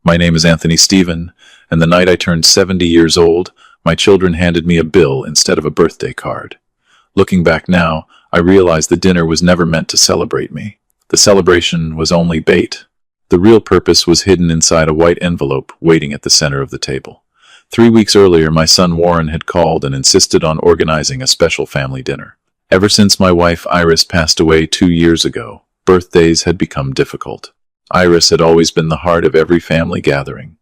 My name is Anthony Stephen, and the night I turned 70 years old, my children handed me a bill instead of a birthday card. Looking back now, I realize the dinner was never meant to celebrate me. The celebration was only bait. The real purpose was hidden inside a white envelope waiting at the center of the table. 3 weeks earlier, my son Warren had called and insisted on organizing a special family dinner. Ever since my wife Iris passed away 2 years ago, birthdays had become difficult. Iris had always been the heart of every family gathering.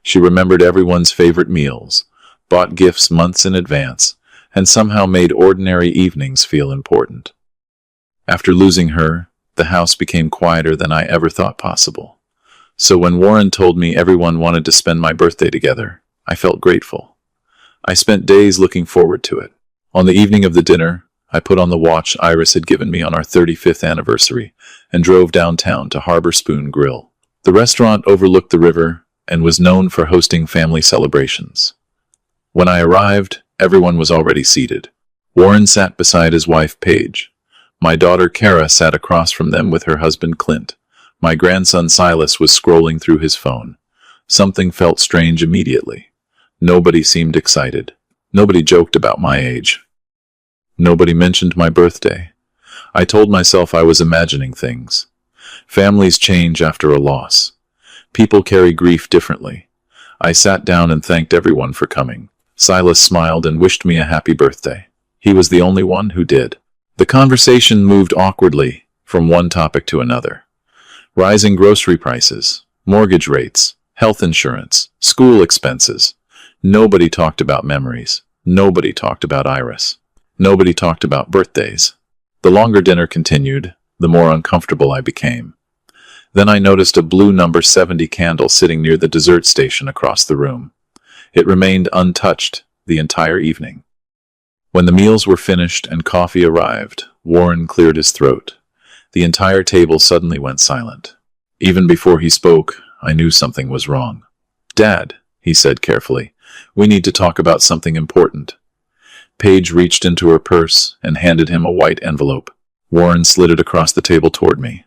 She remembered everyone's favorite meals, bought gifts months in advance, and somehow made ordinary evenings feel important. After losing her, the house became quieter than I ever thought possible. So when Warren told me everyone wanted to spend my birthday together, I felt grateful. I spent days looking forward to it. On the evening of the dinner, I put on the watch Iris had given me on our 35th anniversary and drove downtown to Harbor Spoon Grill. The restaurant overlooked the river and was known for hosting family celebrations. When I arrived, everyone was already seated. Warren sat beside his wife Paige. My daughter Kara sat across from them with her husband Clint. My grandson Silas was scrolling through his phone. Something felt strange immediately. Nobody seemed excited. Nobody joked about my age. Nobody mentioned my birthday. I told myself I was imagining things. Families change after a loss. People carry grief differently. I sat down and thanked everyone for coming. Silas smiled and wished me a happy birthday. He was the only one who did. The conversation moved awkwardly from one topic to another. Rising grocery prices, mortgage rates, health insurance, school expenses. Nobody talked about memories. Nobody talked about Iris. Nobody talked about birthdays. The longer dinner continued, the more uncomfortable I became. Then I noticed a blue number 70 candle sitting near the dessert station across the room. It remained untouched the entire evening. When the meals were finished and coffee arrived, Warren cleared his throat. The entire table suddenly went silent. Even before he spoke, I knew something was wrong. "Dad," he said carefully, "we need to talk about something important." Paige reached into her purse and handed him a white envelope. Warren slid it across the table toward me.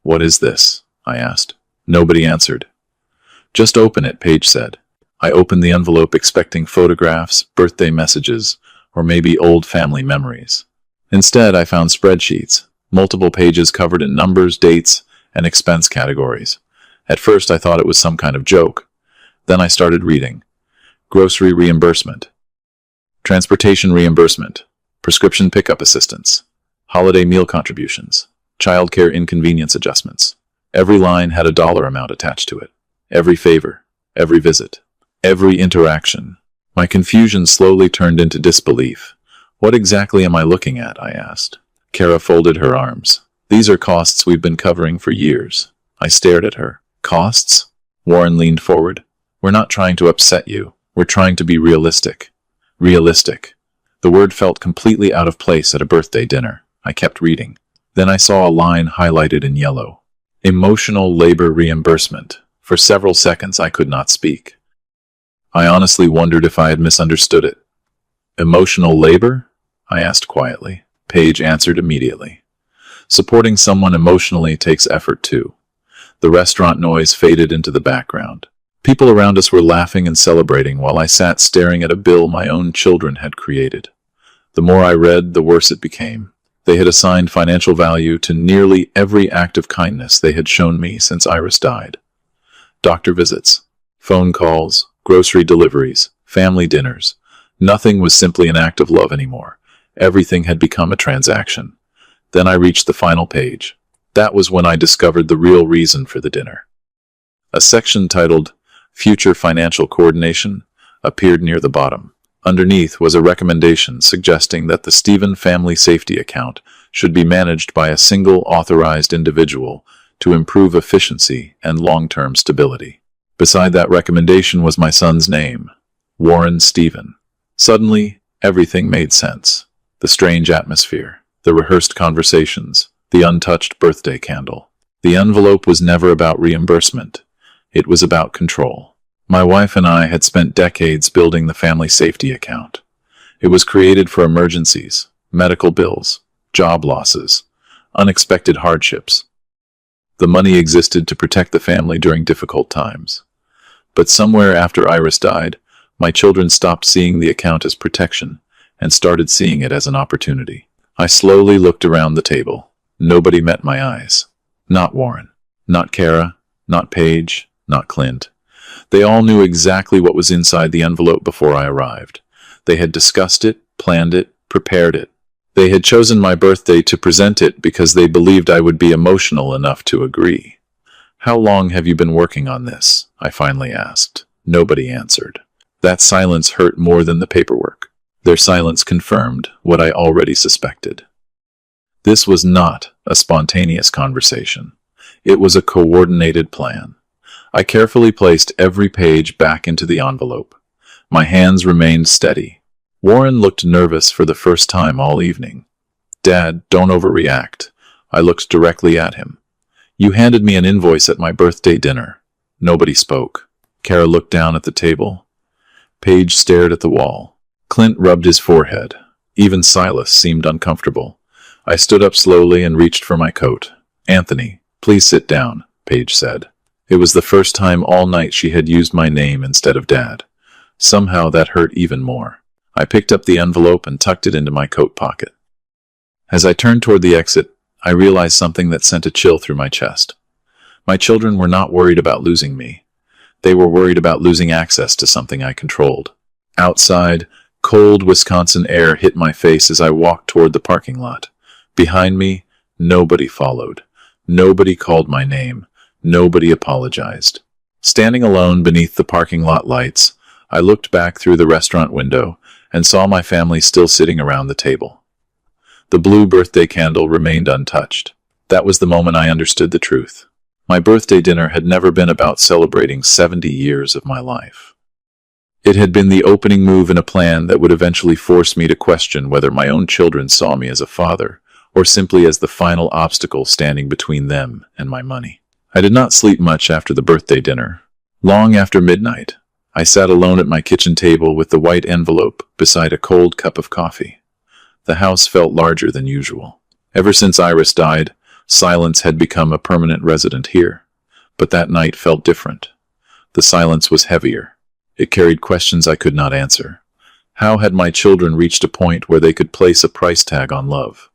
"What is this?" I asked. Nobody answered. "Just open it," Paige said. I opened the envelope expecting photographs, birthday messages, or maybe old family memories. Instead, I found spreadsheets, multiple pages covered in numbers, dates, and expense categories. At first, I thought it was some kind of joke. Then I started reading. Grocery reimbursement, transportation reimbursement, prescription pickup assistance, holiday meal contributions, childcare inconvenience adjustments. Every line had a dollar amount attached to it. Every favor, every visit, every interaction. My confusion slowly turned into disbelief. "What exactly am I looking at?" I asked. Kara folded her arms. "These are costs we've been covering for years." I stared at her. "Costs?" Warren leaned forward. "We're not trying to upset you. We're trying to be realistic." Realistic. The word felt completely out of place at a birthday dinner. I kept reading. Then I saw a line highlighted in yellow. Emotional labor reimbursement. For several seconds I could not speak. I honestly wondered if I had misunderstood it. "Emotional labor?" I asked quietly. Paige answered immediately. "Supporting someone emotionally takes effort too." The restaurant noise faded into the background. People around us were laughing and celebrating while I sat staring at a bill my own children had created. The more I read, the worse it became. They had assigned financial value to nearly every act of kindness they had shown me since Iris died. Doctor visits, phone calls, grocery deliveries, family dinners. Nothing was simply an act of love anymore. Everything had become a transaction. Then I reached the final page. That was when I discovered the real reason for the dinner. A section titled Future Financial Coordination appeared near the bottom. Underneath was a recommendation suggesting that the Stephen Family Safety Account should be managed by a single authorized individual to improve efficiency and long-term stability. Beside that recommendation was my son's name, Warren Stephen. Suddenly, everything made sense. The strange atmosphere, the rehearsed conversations, the untouched birthday candle. The envelope was never about reimbursement. It was about control. My wife and I had spent decades building the family safety account. It was created for emergencies, medical bills, job losses, unexpected hardships. The money existed to protect the family during difficult times. But somewhere after Iris died, my children stopped seeing the account as protection and started seeing it as an opportunity. I slowly looked around the table. Nobody met my eyes. Not Warren. Not Kara. Not Paige. Not Clint. They all knew exactly what was inside the envelope before I arrived. They had discussed it, planned it, prepared it. They had chosen my birthday to present it because they believed I would be emotional enough to agree. "How long have you been working on this?" I finally asked. Nobody answered. That silence hurt more than the paperwork. Their silence confirmed what I already suspected. This was not a spontaneous conversation. It was a coordinated plan. I carefully placed every page back into the envelope. My hands remained steady. Warren looked nervous for the first time all evening. "Dad, don't overreact." I looked directly at him. "You handed me an invoice at my birthday dinner." Nobody spoke. Kara looked down at the table. Paige stared at the wall. Clint rubbed his forehead. Even Silas seemed uncomfortable. I stood up slowly and reached for my coat. "Anthony, please sit down," Paige said. It was the first time all night she had used my name instead of Dad. Somehow that hurt even more. I picked up the envelope and tucked it into my coat pocket. As I turned toward the exit, I realized something that sent a chill through my chest. My children were not worried about losing me. They were worried about losing access to something I controlled. Outside, cold Wisconsin air hit my face as I walked toward the parking lot. Behind me, nobody followed. Nobody called my name. Nobody apologized. Standing alone beneath the parking lot lights, I looked back through the restaurant window and saw my family still sitting around the table. The blue birthday candle remained untouched. That was the moment I understood the truth. My birthday dinner had never been about celebrating 70 years of my life. It had been the opening move in a plan that would eventually force me to question whether my own children saw me as a father or simply as the final obstacle standing between them and my money. I did not sleep much after the birthday dinner. Long after midnight, I sat alone at my kitchen table with the white envelope beside a cold cup of coffee. The house felt larger than usual. Ever since Iris died, silence had become a permanent resident here. But that night felt different. The silence was heavier. It carried questions I could not answer. How had my children reached a point where they could place a price tag on love?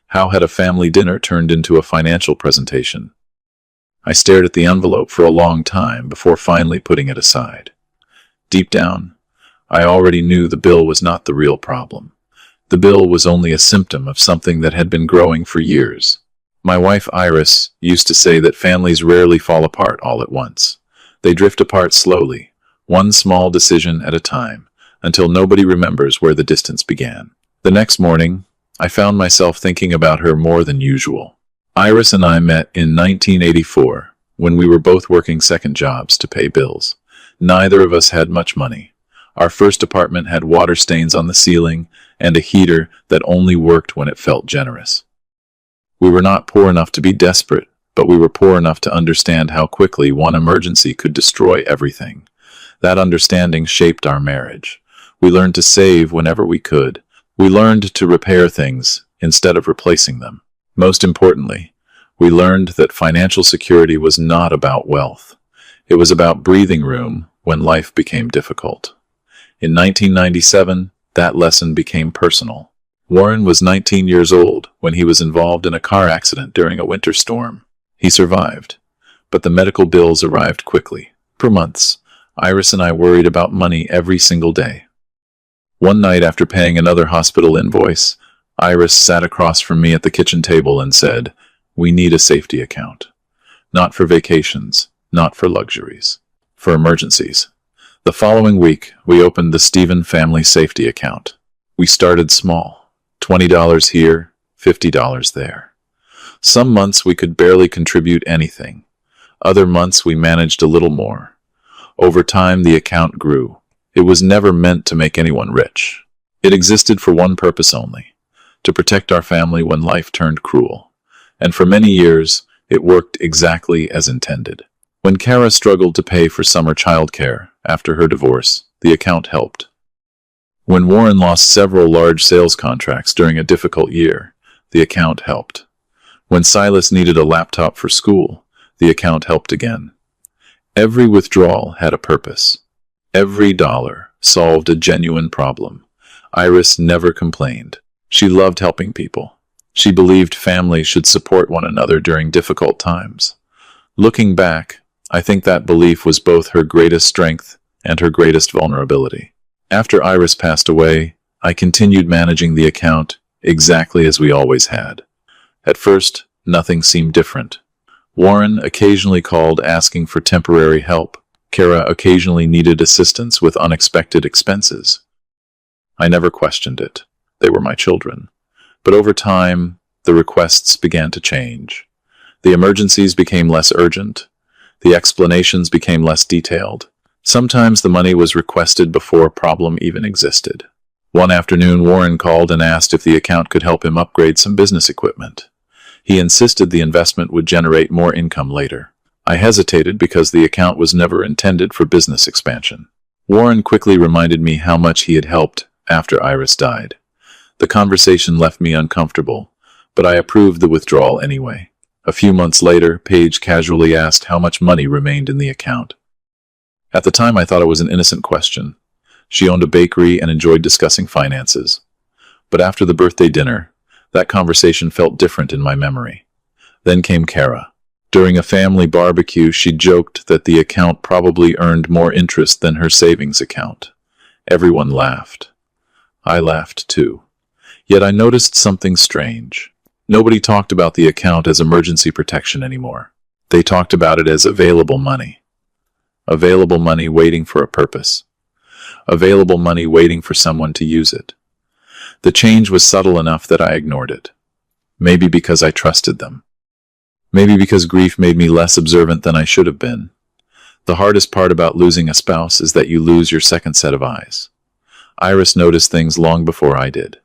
How had a family dinner turned into a financial presentation? I stared at the envelope for a long time before finally putting it aside. Deep down, I already knew the bill was not the real problem. The bill was only a symptom of something that had been growing for years. My wife Iris used to say that families rarely fall apart all at once. They drift apart slowly, one small decision at a time, until nobody remembers where the distance began. The next morning, I found myself thinking about her more than usual. Iris and I met in 1984, when we were both working second jobs to pay bills. Neither of us had much money. Our first apartment had water stains on the ceiling and a heater that only worked when it felt generous. We were not poor enough to be desperate, but we were poor enough to understand how quickly one emergency could destroy everything. That understanding shaped our marriage. We learned to save whenever we could. We learned to repair things instead of replacing them. Most importantly, we learned that financial security was not about wealth. It was about breathing room when life became difficult. In 1997, that lesson became personal. Warren was 19 years old when he was involved in a car accident during a winter storm. He survived, but the medical bills arrived quickly. For months, Iris and I worried about money every single day. One night after paying another hospital invoice, Iris sat across from me at the kitchen table and said, "We need a safety account. Not for vacations, not for luxuries, for emergencies." The following week, we opened the Stephen Family Safety Account. We started small, $20 here, $50 there. Some months we could barely contribute anything. Other months we managed a little more. Over time, the account grew. It was never meant to make anyone rich. It existed for one purpose only, to protect our family when life turned cruel. And for many years, it worked exactly as intended. When Kara struggled to pay for summer childcare after her divorce, the account helped. When Warren lost several large sales contracts during a difficult year, the account helped. When Silas needed a laptop for school, the account helped again. Every withdrawal had a purpose. Every dollar solved a genuine problem. Iris never complained. She loved helping people. She believed families should support one another during difficult times. Looking back, I think that belief was both her greatest strength and her greatest vulnerability. After Iris passed away, I continued managing the account exactly as we always had. At first, nothing seemed different. Warren occasionally called asking for temporary help. Kara occasionally needed assistance with unexpected expenses. I never questioned it. They were my children. But over time, the requests began to change. The emergencies became less urgent. The explanations became less detailed. Sometimes the money was requested before a problem even existed. One afternoon, Warren called and asked if the account could help him upgrade some business equipment. He insisted the investment would generate more income later. I hesitated because the account was never intended for business expansion. Warren quickly reminded me how much he had helped after Iris died. The conversation left me uncomfortable, but I approved the withdrawal anyway. A few months later, Paige casually asked how much money remained in the account. At the time, I thought it was an innocent question. She owned a bakery and enjoyed discussing finances. But after the birthday dinner, that conversation felt different in my memory. Then came Kara. During a family barbecue, she joked that the account probably earned more interest than her savings account. Everyone laughed. I laughed too. Yet I noticed something strange. Nobody talked about the account as emergency protection anymore. They talked about it as available money. Available money waiting for a purpose. Available money waiting for someone to use it. The change was subtle enough that I ignored it. Maybe because I trusted them. Maybe because grief made me less observant than I should have been. The hardest part about losing a spouse is that you lose your second set of eyes. Iris noticed things long before I did.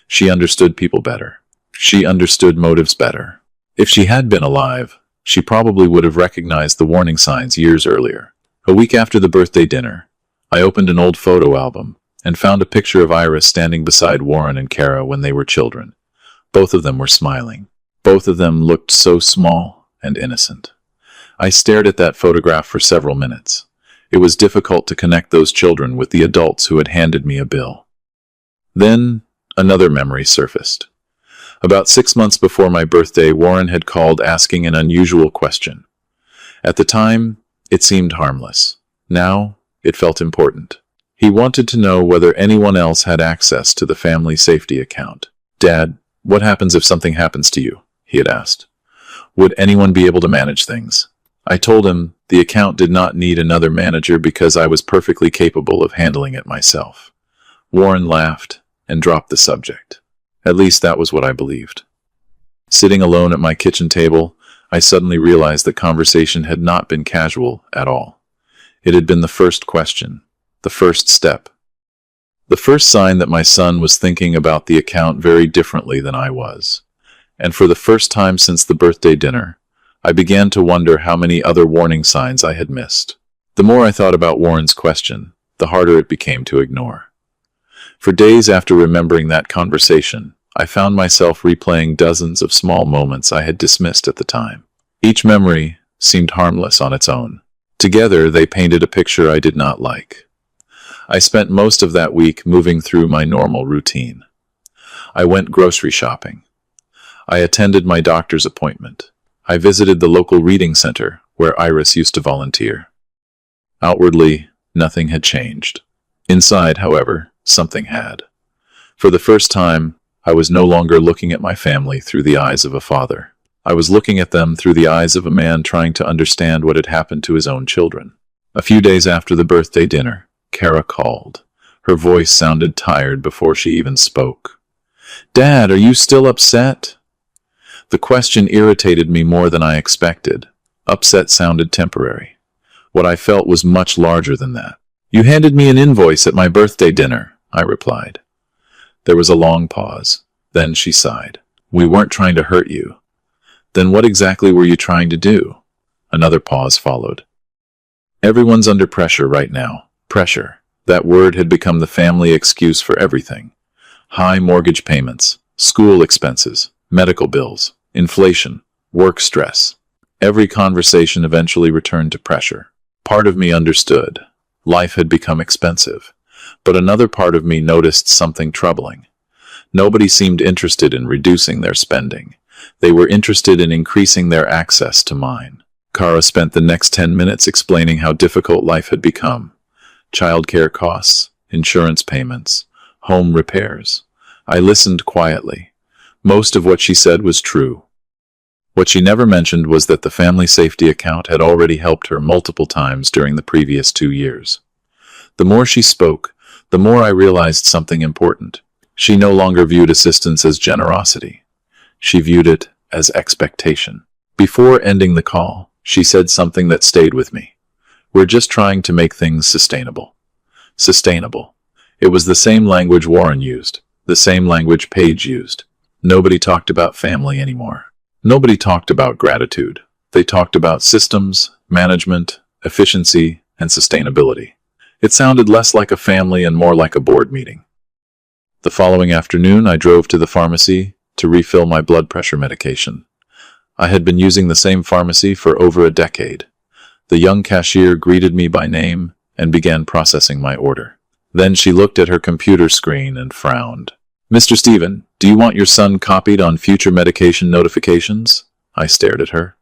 She understood people better. She understood motives better. If she had been alive, she probably would have recognized the warning signs years earlier. A week after the birthday dinner, I opened an old photo album and found a picture of Iris standing beside Warren and Kara when they were children. Both of them were smiling. Both of them looked so small and innocent. I stared at that photograph for several minutes. It was difficult to connect those children with the adults who had handed me a bill. Then, another memory surfaced. About 6 months before my birthday, Warren had called asking an unusual question. At the time, it seemed harmless. Now, it felt important. He wanted to know whether anyone else had access to the family safety account. "Dad, what happens if something happens to you?" he had asked. "Would anyone be able to manage things?" I told him the account did not need another manager because I was perfectly capable of handling it myself. Warren laughed and dropped the subject. At least that was what I believed. Sitting alone at my kitchen table, I suddenly realized that conversation had not been casual at all. It had been the first question. The first step. The first sign that my son was thinking about the account very differently than I was. And for the first time since the birthday dinner, I began to wonder how many other warning signs I had missed. The more I thought about Warren's question, the harder it became to ignore. For days after remembering that conversation, I found myself replaying dozens of small moments I had dismissed at the time. Each memory seemed harmless on its own. Together, they painted a picture I did not like. I spent most of that week moving through my normal routine. I went grocery shopping. I attended my doctor's appointment. I visited the local reading center where Iris used to volunteer. Outwardly, nothing had changed. Inside, however, something had. For the first time, I was no longer looking at my family through the eyes of a father. I was looking at them through the eyes of a man trying to understand what had happened to his own children. A few days after the birthday dinner, Kara called. Her voice sounded tired before she even spoke. "Dad, are you still upset?" The question irritated me more than I expected. Upset sounded temporary. What I felt was much larger than that. "You handed me an invoice at my birthday dinner," I replied. There was a long pause. Then she sighed. "We weren't trying to hurt you." "Then what exactly were you trying to do?" Another pause followed. "Everyone's under pressure right now." Pressure. That word had become the family excuse for everything. High mortgage payments, school expenses, medical bills, inflation, work stress. Every conversation eventually returned to pressure. Part of me understood. Life had become expensive. But another part of me noticed something troubling. Nobody seemed interested in reducing their spending. They were interested in increasing their access to mine. Kara spent the next 10 minutes explaining how difficult life had become. Childcare costs, insurance payments, home repairs. I listened quietly. Most of what she said was true. What she never mentioned was that the family safety account had already helped her multiple times during the previous 2 years. The more she spoke, the more I realized something important. She no longer viewed assistance as generosity. She viewed it as expectation. Before ending the call, she said something that stayed with me. We're just trying to make things sustainable. Sustainable. It was the same language Warren used, the same language Paige used. Nobody talked about family anymore. Nobody talked about gratitude. They talked about systems, management, efficiency, and sustainability. It sounded less like a family and more like a board meeting. The following afternoon, I drove to the pharmacy to refill my blood pressure medication. I had been using the same pharmacy for over a decade. The young cashier greeted me by name and began processing my order. Then she looked at her computer screen and frowned. "Mr. Stephen, do you want your son copied on future medication notifications?" I stared at her.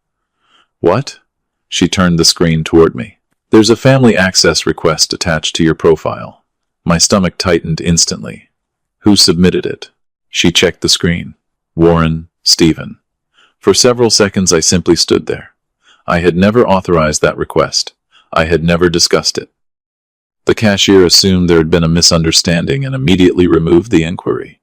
"What?" She turned the screen toward me. "There's a family access request attached to your profile." My stomach tightened instantly. Who submitted it? She checked the screen. Warren, Stephen. For several seconds I simply stood there. I had never authorized that request. I had never discussed it. The cashier assumed there had been a misunderstanding and immediately removed the inquiry.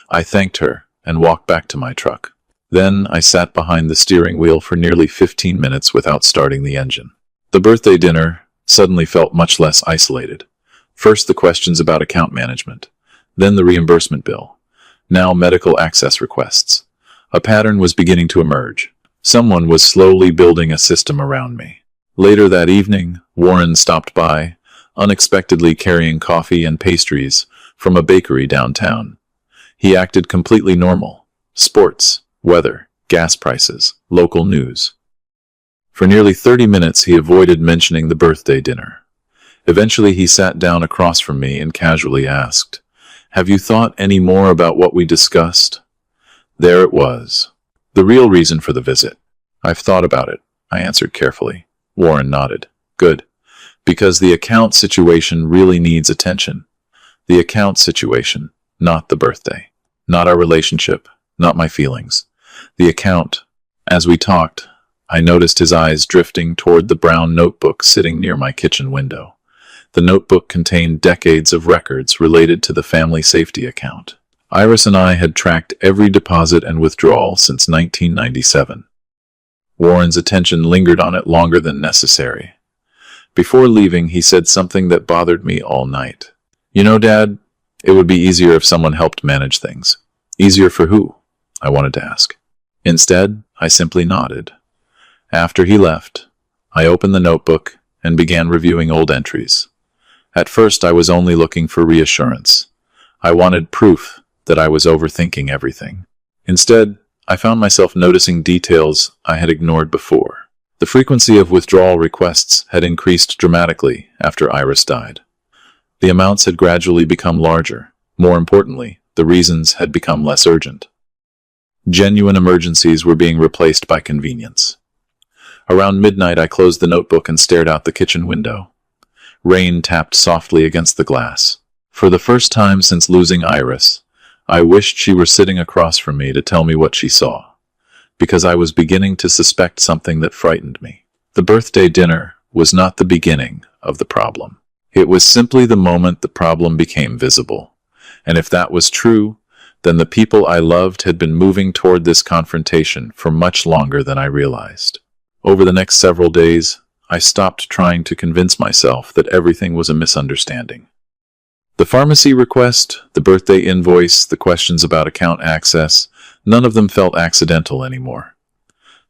I thanked her and walked back to my truck. Then I sat behind the steering wheel for nearly 15 minutes without starting the engine. The birthday dinner suddenly felt much less isolated. First the questions about account management, then the reimbursement bill, now medical access requests. A pattern was beginning to emerge. Someone was slowly building a system around me. Later that evening, Warren stopped by, unexpectedly carrying coffee and pastries from a bakery downtown. He acted completely normal. Sports, weather, gas prices, local news. For nearly 30 minutes he avoided mentioning the birthday dinner. Eventually he sat down across from me and casually asked, "Have you thought any more about what we discussed?" There it was. The real reason for the visit. "I've thought about it," I answered carefully. Warren nodded. "Good. Because the account situation really needs attention. The account situation, not the birthday. Not our relationship, not my feelings. The account." As we talked, I noticed his eyes drifting toward the brown notebook sitting near my kitchen window. The notebook contained decades of records related to the family safety account. Iris and I had tracked every deposit and withdrawal since 1997. Warren's attention lingered on it longer than necessary. Before leaving, he said something that bothered me all night. "You know, Dad, it would be easier if someone helped manage things." "Easier for who?" I wanted to ask. Instead, I simply nodded. After he left, I opened the notebook and began reviewing old entries. At first, I was only looking for reassurance. I wanted proof that I was overthinking everything. Instead, I found myself noticing details I had ignored before. The frequency of withdrawal requests had increased dramatically after Iris died. The amounts had gradually become larger. More importantly, the reasons had become less urgent. Genuine emergencies were being replaced by convenience. Around midnight, I closed the notebook and stared out the kitchen window. Rain tapped softly against the glass. For the first time since losing Iris, I wished she were sitting across from me to tell me what she saw, because I was beginning to suspect something that frightened me. The birthday dinner was not the beginning of the problem. It was simply the moment the problem became visible. And if that was true, then the people I loved had been moving toward this confrontation for much longer than I realized. Over the next several days, I stopped trying to convince myself that everything was a misunderstanding. The pharmacy request, the birthday invoice, the questions about account access, none of them felt accidental anymore.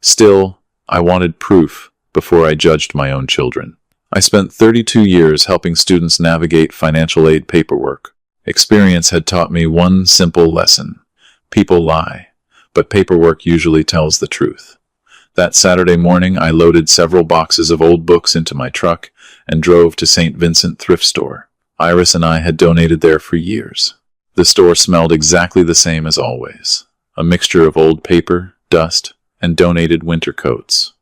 Still, I wanted proof before I judged my own children. I spent 32 years helping students navigate financial aid paperwork. Experience had taught me one simple lesson. People lie, but paperwork usually tells the truth. That Saturday morning, I loaded several boxes of old books into my truck and drove to St. Vincent thrift store. Iris and I had donated there for years. The store smelled exactly the same as always, a mixture of old paper, dust, and donated winter coats.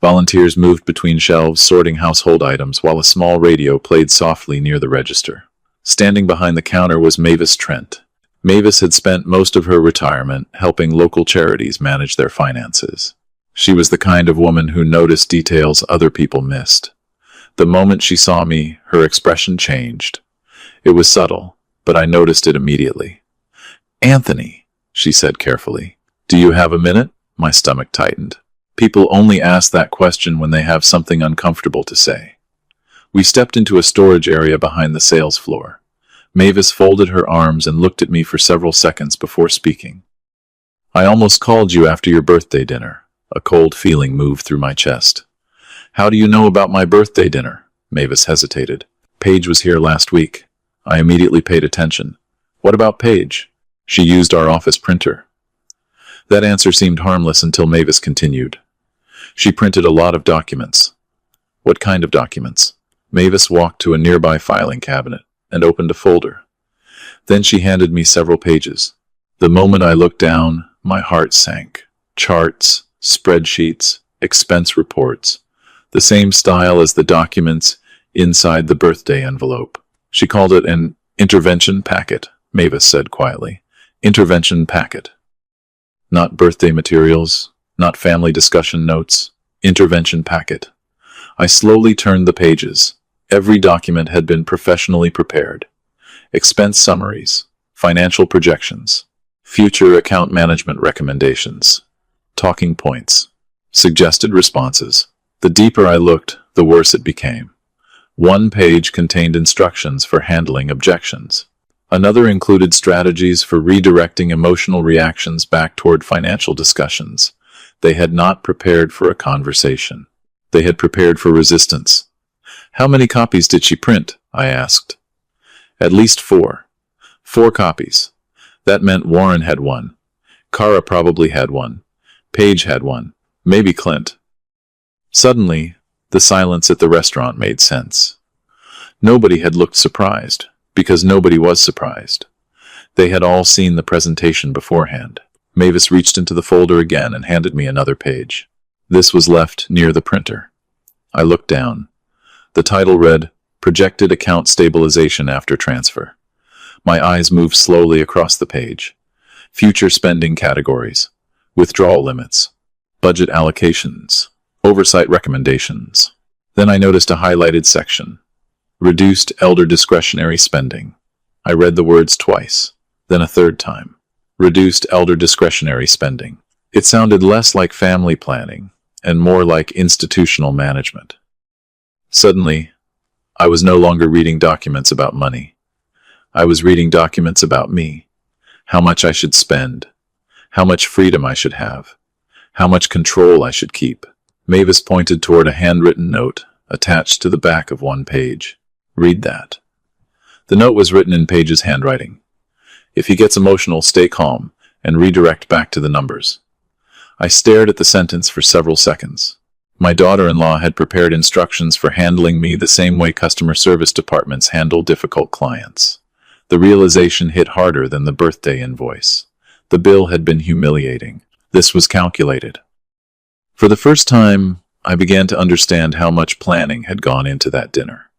Volunteers moved between shelves sorting household items while a small radio played softly near the register. Standing behind the counter was Mavis Trent. Mavis had spent most of her retirement helping local charities manage their finances. She was the kind of woman who noticed details other people missed. The moment she saw me, her expression changed. It was subtle, but I noticed it immediately. "Anthony," she said carefully, "do you have a minute?" My stomach tightened. People only ask that question when they have something uncomfortable to say. We stepped into a storage area behind the sales floor. Mavis folded her arms and looked at me for several seconds before speaking. "I almost called you after your birthday dinner." A cold feeling moved through my chest. "How do you know about my birthday dinner?" Mavis hesitated. "Paige was here last week." I immediately paid attention. "What about Paige?" "She used our office printer." That answer seemed harmless until Mavis continued. "She printed a lot of documents." "What kind of documents?" Mavis walked to a nearby filing cabinet and opened a folder. Then she handed me several pages. The moment I looked down, my heart sank. Charts, spreadsheets, expense reports, the same style as the documents inside the birthday envelope. She called it an intervention packet, Mavis said quietly. Intervention packet. Not birthday materials, not family discussion notes. Intervention packet. I slowly turned the pages. Every document had been professionally prepared. Expense summaries, financial projections, future account management recommendations, talking points, suggested responses. The deeper I looked, the worse it became. One page contained instructions for handling objections. Another included strategies for redirecting emotional reactions back toward financial discussions. They had not prepared for a conversation. They had prepared for resistance. "How many copies did she print?" I asked. "At least 4. 4 copies. That meant Warren had one. Kara probably had one. Paige had one. Maybe Clint." Suddenly, the silence at the restaurant made sense. Nobody had looked surprised, because nobody was surprised. They had all seen the presentation beforehand. Mavis reached into the folder again and handed me another page. This was left near the printer. I looked down. The title read, "Projected Account Stabilization After Transfer." My eyes moved slowly across the page. Future spending categories, withdrawal limits, budget allocations, oversight recommendations. Then I noticed a highlighted section. Reduced elder discretionary spending. I read the words twice, then a third time. Reduced elder discretionary spending. It sounded less like family planning and more like institutional management. Suddenly, I was no longer reading documents about money. I was reading documents about me. How much I should spend. How much freedom I should have. How much control I should keep. Mavis pointed toward a handwritten note attached to the back of one page. "Read that." The note was written in Paige's handwriting. "If he gets emotional, stay calm and redirect back to the numbers." I stared at the sentence for several seconds. My daughter-in-law had prepared instructions for handling me the same way customer service departments handle difficult clients. The realization hit harder than the birthday invoice. The bill had been humiliating. This was calculated. For the first time, I began to understand how much planning had gone into that dinner.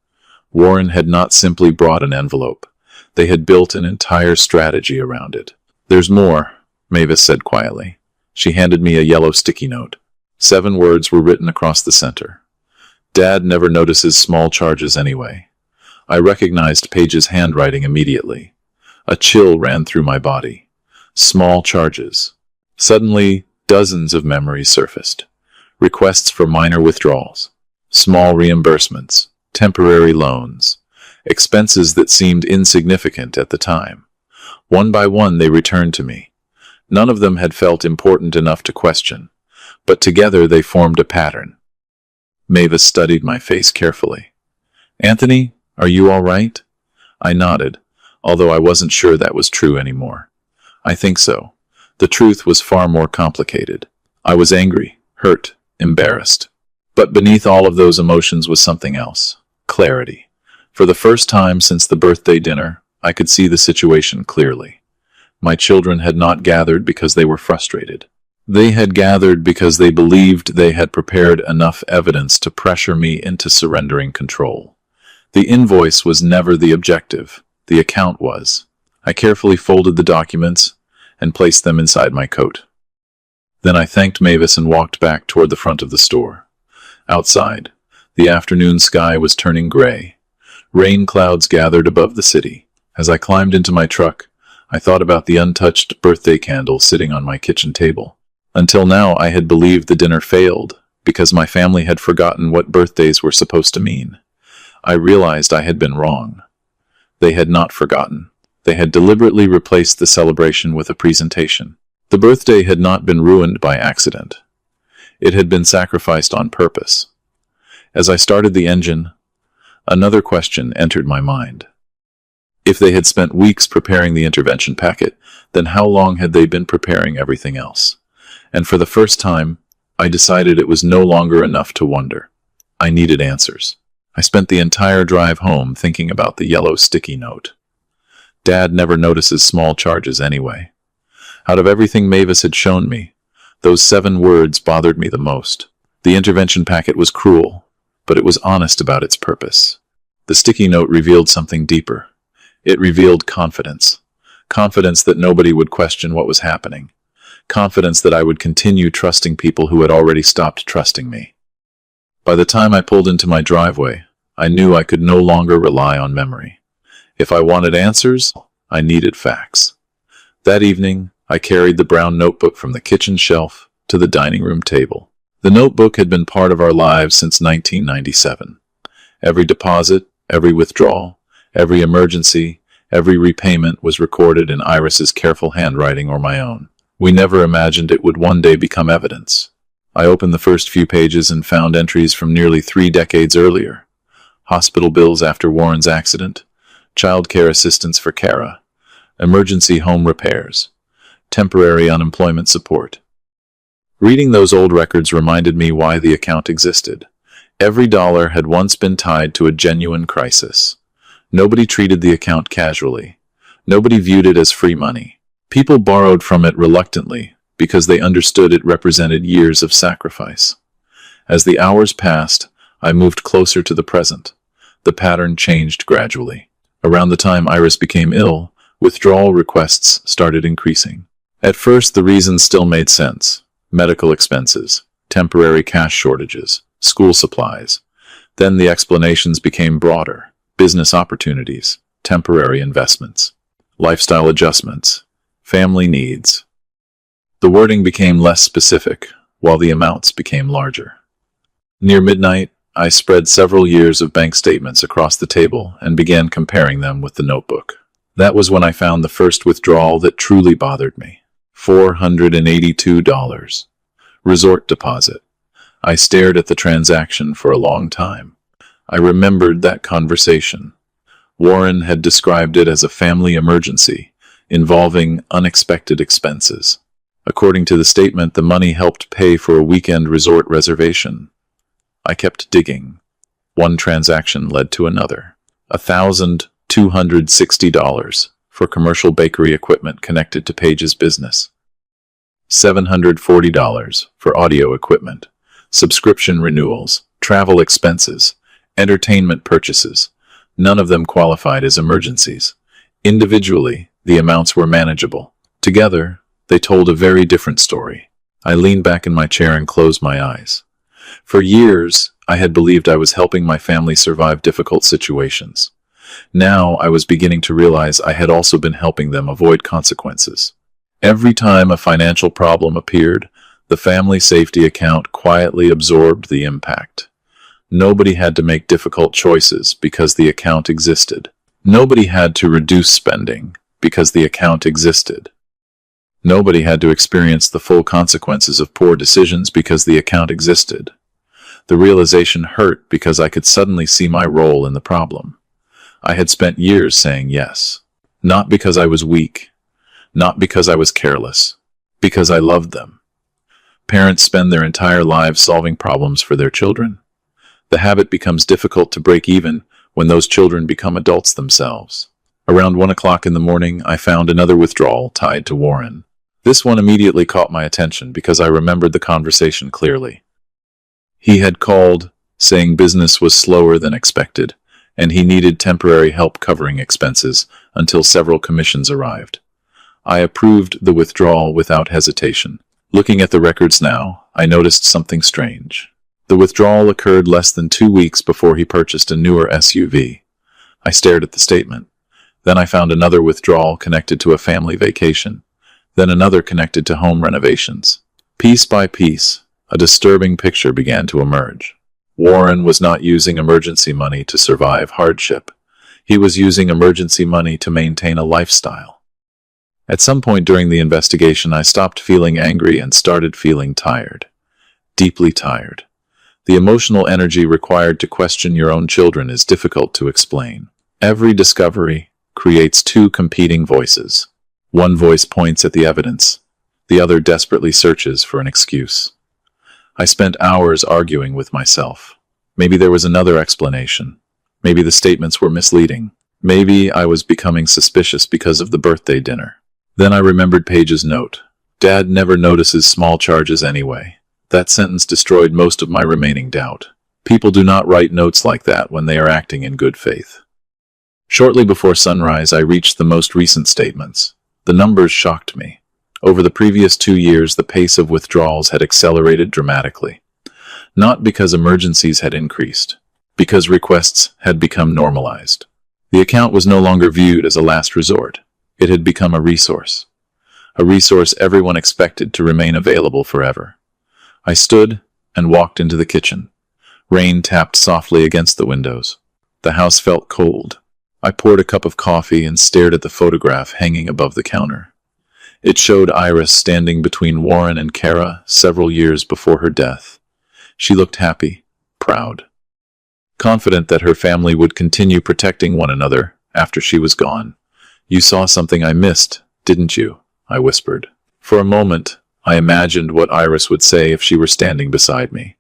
Warren had not simply brought an envelope. They had built an entire strategy around it. "There's more," Mavis said quietly. She handed me a yellow sticky note. 7 words were written across the center. "Dad never notices small charges anyway." I recognized Paige's handwriting immediately. A chill ran through my body. Small charges. Suddenly, dozens of memories surfaced. Requests for minor withdrawals. Small reimbursements. Temporary loans. Expenses that seemed insignificant at the time. One by one they returned to me. None of them had felt important enough to question, but together they formed a pattern. Mavis studied my face carefully. "Anthony, are you all right?" I nodded, although I wasn't sure that was true anymore. "I think so." The truth was far more complicated. I was angry. hurt, embarrassed. But beneath all of those emotions was something else. Clarity. For the first time since the birthday dinner, I could see the situation clearly. My children had not gathered because they were frustrated. They had gathered because they believed they had prepared enough evidence to pressure me into surrendering control. The invoice was never the objective. The account was. I carefully folded the documents and placed them inside my coat. Then I thanked Mavis and walked back toward the front of the store. Outside, the afternoon sky was turning gray. Rain clouds gathered above the city. As I climbed into my truck, I thought about the untouched birthday candle sitting on my kitchen table. Until now, I had believed the dinner failed because my family had forgotten what birthdays were supposed to mean. I realized I had been wrong. They had not forgotten. They had deliberately replaced the celebration with a presentation. The birthday had not been ruined by accident. It had been sacrificed on purpose. As I started the engine, another question entered my mind. If they had spent weeks preparing the intervention packet, then how long had they been preparing everything else? And for the first time, I decided it was no longer enough to wonder. I needed answers. I spent the entire drive home thinking about the yellow sticky note. Dad never notices small charges anyway. Out of everything Mavis had shown me, those 7 words bothered me the most. The intervention packet was cruel, but it was honest about its purpose. The sticky note revealed something deeper. It revealed confidence. Confidence that nobody would question what was happening. Confidence that I would continue trusting people who had already stopped trusting me. By the time I pulled into my driveway, I knew I could no longer rely on memory. If I wanted answers, I needed facts. That evening, I carried the brown notebook from the kitchen shelf to the dining room table. The notebook had been part of our lives since 1997. Every deposit, every withdrawal, every emergency, every repayment was recorded in Iris's careful handwriting or my own. We never imagined it would one day become evidence. I opened the first few pages and found entries from nearly 3 decades earlier. Hospital bills after Warren's accident, child care assistance for Kara, emergency home repairs, temporary unemployment support. Reading those old records reminded me why the account existed. Every dollar had once been tied to a genuine crisis. Nobody treated the account casually. Nobody viewed it as free money. People borrowed from it reluctantly because they understood it represented years of sacrifice. As the hours passed, I moved closer to the present. The pattern changed gradually. Around the time Iris became ill, withdrawal requests started increasing. At first, the reasons still made sense. Medical expenses, temporary cash shortages, school supplies. Then the explanations became broader. Business opportunities, temporary investments, lifestyle adjustments, family needs. The wording became less specific, while the amounts became larger. Near midnight, I spread several years of bank statements across the table and began comparing them with the notebook. That was when I found the first withdrawal that truly bothered me. $482. Resort deposit. I stared at the transaction for a long time. I remembered that conversation. Warren had described it as a family emergency, involving unexpected expenses. According to the statement, the money helped pay for a weekend resort reservation. I kept digging. One transaction led to another. $1,260 for commercial bakery equipment connected to Paige's business. $740 for audio equipment, subscription renewals, travel expenses, entertainment purchases. None of them qualified as emergencies. Individually, the amounts were manageable. Together, they told a very different story. I leaned back in my chair and closed my eyes. For years, I had believed I was helping my family survive difficult situations. Now, I was beginning to realize I had also been helping them avoid consequences. Every time a financial problem appeared, the family safety account quietly absorbed the impact. Nobody had to make difficult choices because the account existed. Nobody had to reduce spending because the account existed. Nobody had to experience the full consequences of poor decisions because the account existed. The realization hurt because I could suddenly see my role in the problem. I had spent years saying yes. Not because I was weak. Not because I was careless. Because I loved them. Parents spend their entire lives solving problems for their children. The habit becomes difficult to break even when those children become adults themselves. Around 1 o'clock in the morning, I found another withdrawal tied to Warren. This one immediately caught my attention because I remembered the conversation clearly. He had called, saying business was slower than expected, and he needed temporary help covering expenses until several commissions arrived. I approved the withdrawal without hesitation. Looking at the records now, I noticed something strange. The withdrawal occurred less than 2 weeks before he purchased a newer SUV. I stared at the statement. Then I found another withdrawal connected to a family vacation. Then another connected to home renovations. Piece by piece, a disturbing picture began to emerge. Warren was not using emergency money to survive hardship. He was using emergency money to maintain a lifestyle. At some point during the investigation, I stopped feeling angry and started feeling tired. Deeply tired. The emotional energy required to question your own children is difficult to explain. Every discovery creates two competing voices. One voice points at the evidence. The other desperately searches for an excuse. I spent hours arguing with myself. Maybe there was another explanation. Maybe the statements were misleading. Maybe I was becoming suspicious because of the birthday dinner. Then I remembered Paige's note. Dad never notices small charges anyway. That sentence destroyed most of my remaining doubt. People do not write notes like that when they are acting in good faith. Shortly before sunrise, I reached the most recent statements. The numbers shocked me. Over the previous 2 years, the pace of withdrawals had accelerated dramatically. Not because emergencies had increased, because requests had become normalized. The account was no longer viewed as a last resort. It had become a resource everyone expected to remain available forever. I stood and walked into the kitchen. Rain tapped softly against the windows. The house felt cold. I poured a cup of coffee and stared at the photograph hanging above the counter. It showed Iris standing between Warren and Kara several years before her death. She looked happy, proud, confident that her family would continue protecting one another after she was gone. You saw something I missed, didn't you? I whispered. For a moment, I imagined what Iris would say if she were standing beside me.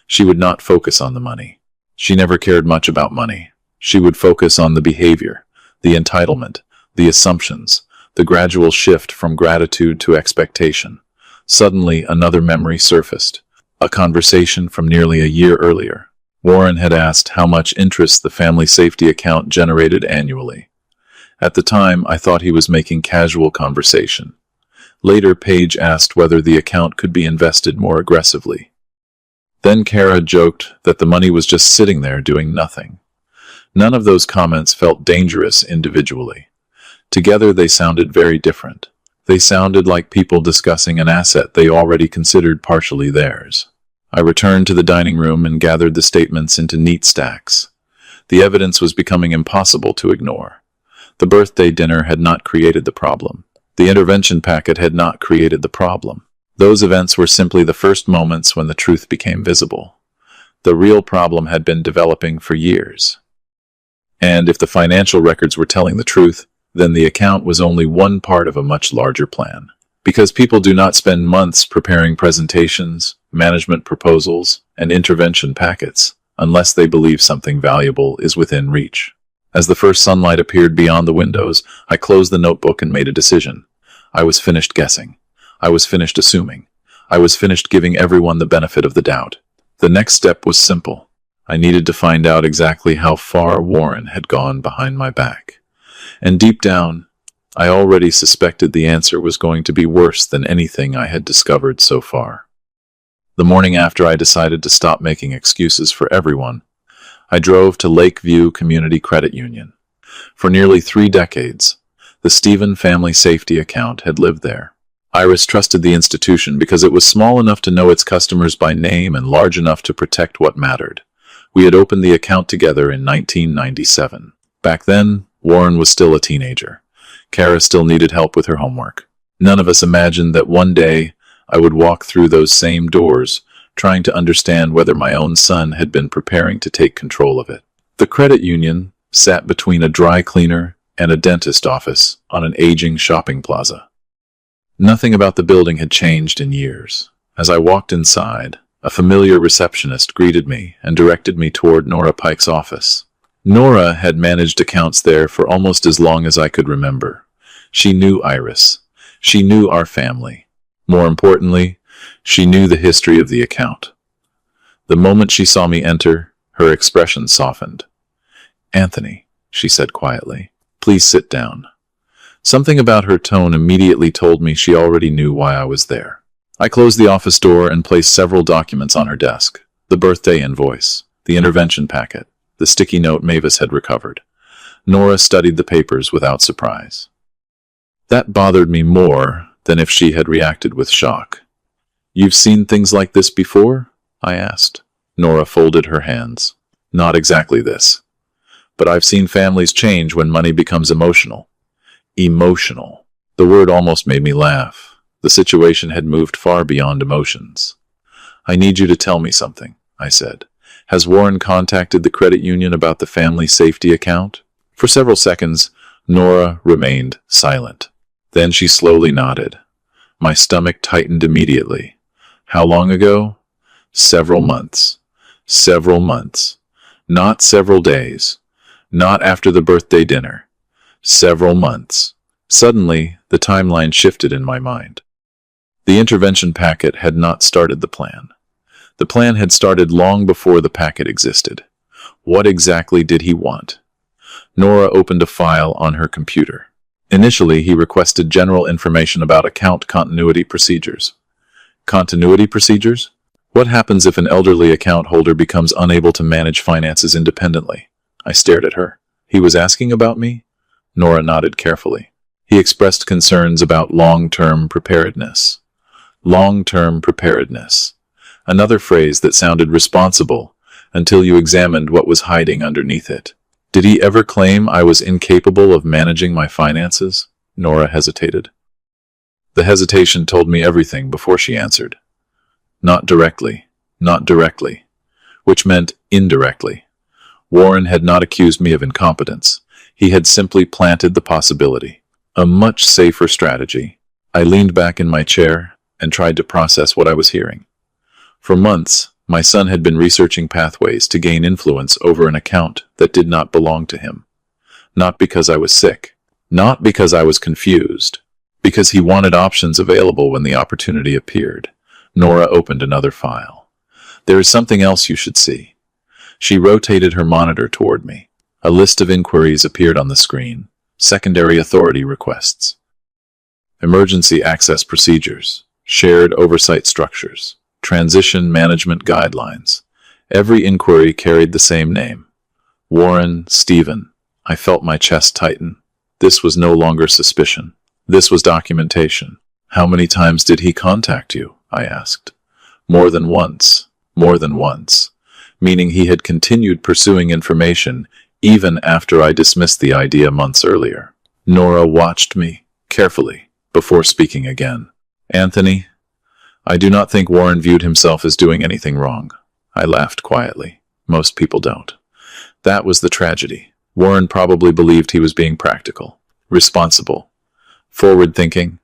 She would not focus on the money. She never cared much about money. She would focus on the behavior, the entitlement, the assumptions, the gradual shift from gratitude to expectation. Suddenly, another memory surfaced. A conversation from nearly a year earlier. Warren had asked how much interest the family safety account generated annually. At the time, I thought he was making casual conversation. Later, Paige asked whether the account could be invested more aggressively. Then Kara joked that the money was just sitting there doing nothing. None of those comments felt dangerous individually. Together, they sounded very different. They sounded like people discussing an asset they already considered partially theirs. I returned to the dining room and gathered the statements into neat stacks. The evidence was becoming impossible to ignore. The birthday dinner had not created the problem. The intervention packet had not created the problem. Those events were simply the first moments when the truth became visible. The real problem had been developing for years. And if the financial records were telling the truth, then the account was only one part of a much larger plan. Because people do not spend months preparing presentations, management proposals, and intervention packets, unless they believe something valuable is within reach. As the first sunlight appeared beyond the windows, I closed the notebook and made a decision. I was finished guessing. I was finished assuming. I was finished giving everyone the benefit of the doubt. The next step was simple. I needed to find out exactly how far Warren had gone behind my back. And deep down, I already suspected the answer was going to be worse than anything I had discovered so far. The morning after I decided to stop making excuses for everyone, I drove to Lakeview Community Credit Union. For nearly 3 decades, the Stephen family safety account had lived there. Iris trusted the institution because it was small enough to know its customers by name and large enough to protect what mattered. We had opened the account together in 1997. Back then, Warren was still a teenager. Kara still needed help with her homework. None of us imagined that one day I would walk through those same doors, trying to understand whether my own son had been preparing to take control of it. The credit union sat between a dry cleaner and a dentist office on an aging shopping plaza. Nothing about the building had changed in years. As I walked inside, a familiar receptionist greeted me and directed me toward Nora Pike's office. Nora had managed accounts there for almost as long as I could remember. She knew Iris. She knew our family. More importantly, she knew the history of the account. The moment she saw me enter, her expression softened. "Anthony," she said quietly, "please sit down." Something about her tone immediately told me she already knew why I was there. I closed the office door and placed several documents on her desk. The birthday invoice, the intervention packet, the sticky note Mavis had recovered. Nora studied the papers without surprise. That bothered me more than if she had reacted with shock. "You've seen things like this before?" I asked. Nora folded her hands. "Not exactly this. But I've seen families change when money becomes emotional." Emotional. The word almost made me laugh. The situation had moved far beyond emotions. "I need you to tell me something," I said. "Has Warren contacted the credit union about the family safety account?" For several seconds, Nora remained silent. Then she slowly nodded. My stomach tightened immediately. "How long ago?" "Several months. Several months. Not several days. Not after the birthday dinner. Several months." Suddenly, the timeline shifted in my mind. The intervention packet had not started the plan. The plan had started long before the packet existed. What exactly did he want? Nora opened a file on her computer. Initially, he requested general information about account continuity procedures. Continuity procedures? What happens if an elderly account holder becomes unable to manage finances independently? I stared at her. He was asking about me? Nora nodded carefully. He expressed concerns about long-term preparedness. Long-term preparedness. Another phrase that sounded responsible until you examined what was hiding underneath it. Did he ever claim I was incapable of managing my finances? Nora hesitated. The hesitation told me everything before she answered. Not directly. Not directly. Which meant indirectly. Warren had not accused me of incompetence. He had simply planted the possibility. A much safer strategy. I leaned back in my chair and tried to process what I was hearing. For months, my son had been researching pathways to gain influence over an account that did not belong to him. Not because I was sick. Not because I was confused. Because he wanted options available when the opportunity appeared. Nora opened another file. "There is something else you should see." She rotated her monitor toward me. A list of inquiries appeared on the screen. Secondary authority requests. Emergency access procedures. Shared oversight structures. Transition management guidelines. Every inquiry carried the same name. Warren Stephen. I felt my chest tighten. This was no longer suspicion. This was documentation. "How many times did he contact you?" I asked. "More than once. More than once." Meaning he had continued pursuing information even after I dismissed the idea months earlier. Nora watched me carefully before speaking again. "Anthony, I do not think Warren viewed himself as doing anything wrong." I laughed quietly. Most people don't. That was the tragedy. Warren probably believed he was being practical, responsible, forward-thinking.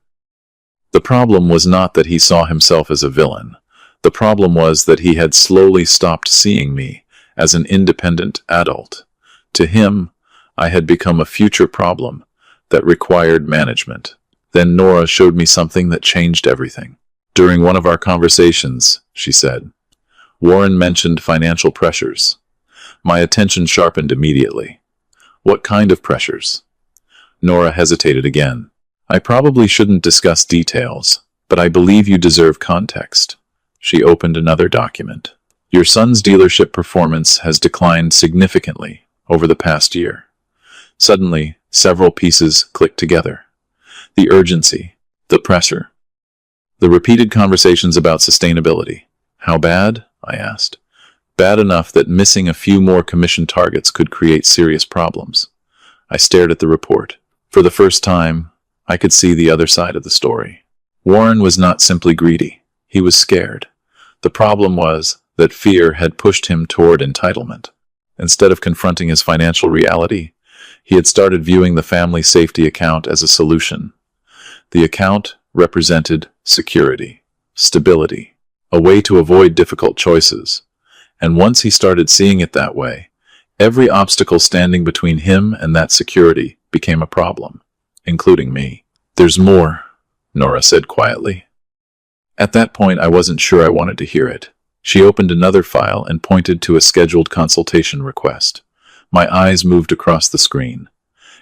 The problem was not that he saw himself as a villain. The problem was that he had slowly stopped seeing me as an independent adult. To him, I had become a future problem that required management. Then Nora showed me something that changed everything. During one of our conversations, she said, Warren mentioned financial pressures. My attention sharpened immediately. "What kind of pressures?" Nora hesitated again. "I probably shouldn't discuss details, but I believe you deserve context." She opened another document. "Your son's dealership performance has declined significantly over the past year." Suddenly, several pieces clicked together. The urgency, the pressure, the repeated conversations about sustainability. "How bad?" I asked. "Bad enough that missing a few more commission targets could create serious problems." I stared at the report. For the first time, I could see the other side of the story. Warren was not simply greedy. He was scared. The problem was that fear had pushed him toward entitlement. Instead of confronting his financial reality, he had started viewing the family safety account as a solution. The account represented security, stability, a way to avoid difficult choices. And once he started seeing it that way, every obstacle standing between him and that security became a problem, including me. "There's more," Nora said quietly. At that point, I wasn't sure I wanted to hear it. She opened another file and pointed to a scheduled consultation request. My eyes moved across the screen.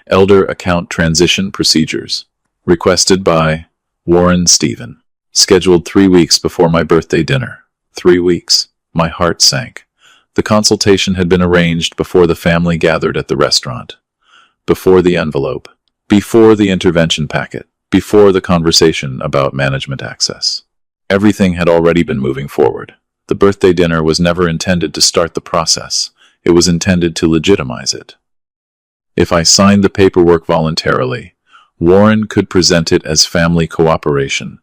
Elder Account Transition Procedures. Requested by Warren Stephen. Scheduled 3 weeks before my birthday dinner. 3 weeks. My heart sank. The consultation had been arranged before the family gathered at the restaurant. Before the envelope. Before the intervention packet. Before the conversation about management access. Everything had already been moving forward. The birthday dinner was never intended to start the process. It was intended to legitimize it. If I signed the paperwork voluntarily, Warren could present it as family cooperation.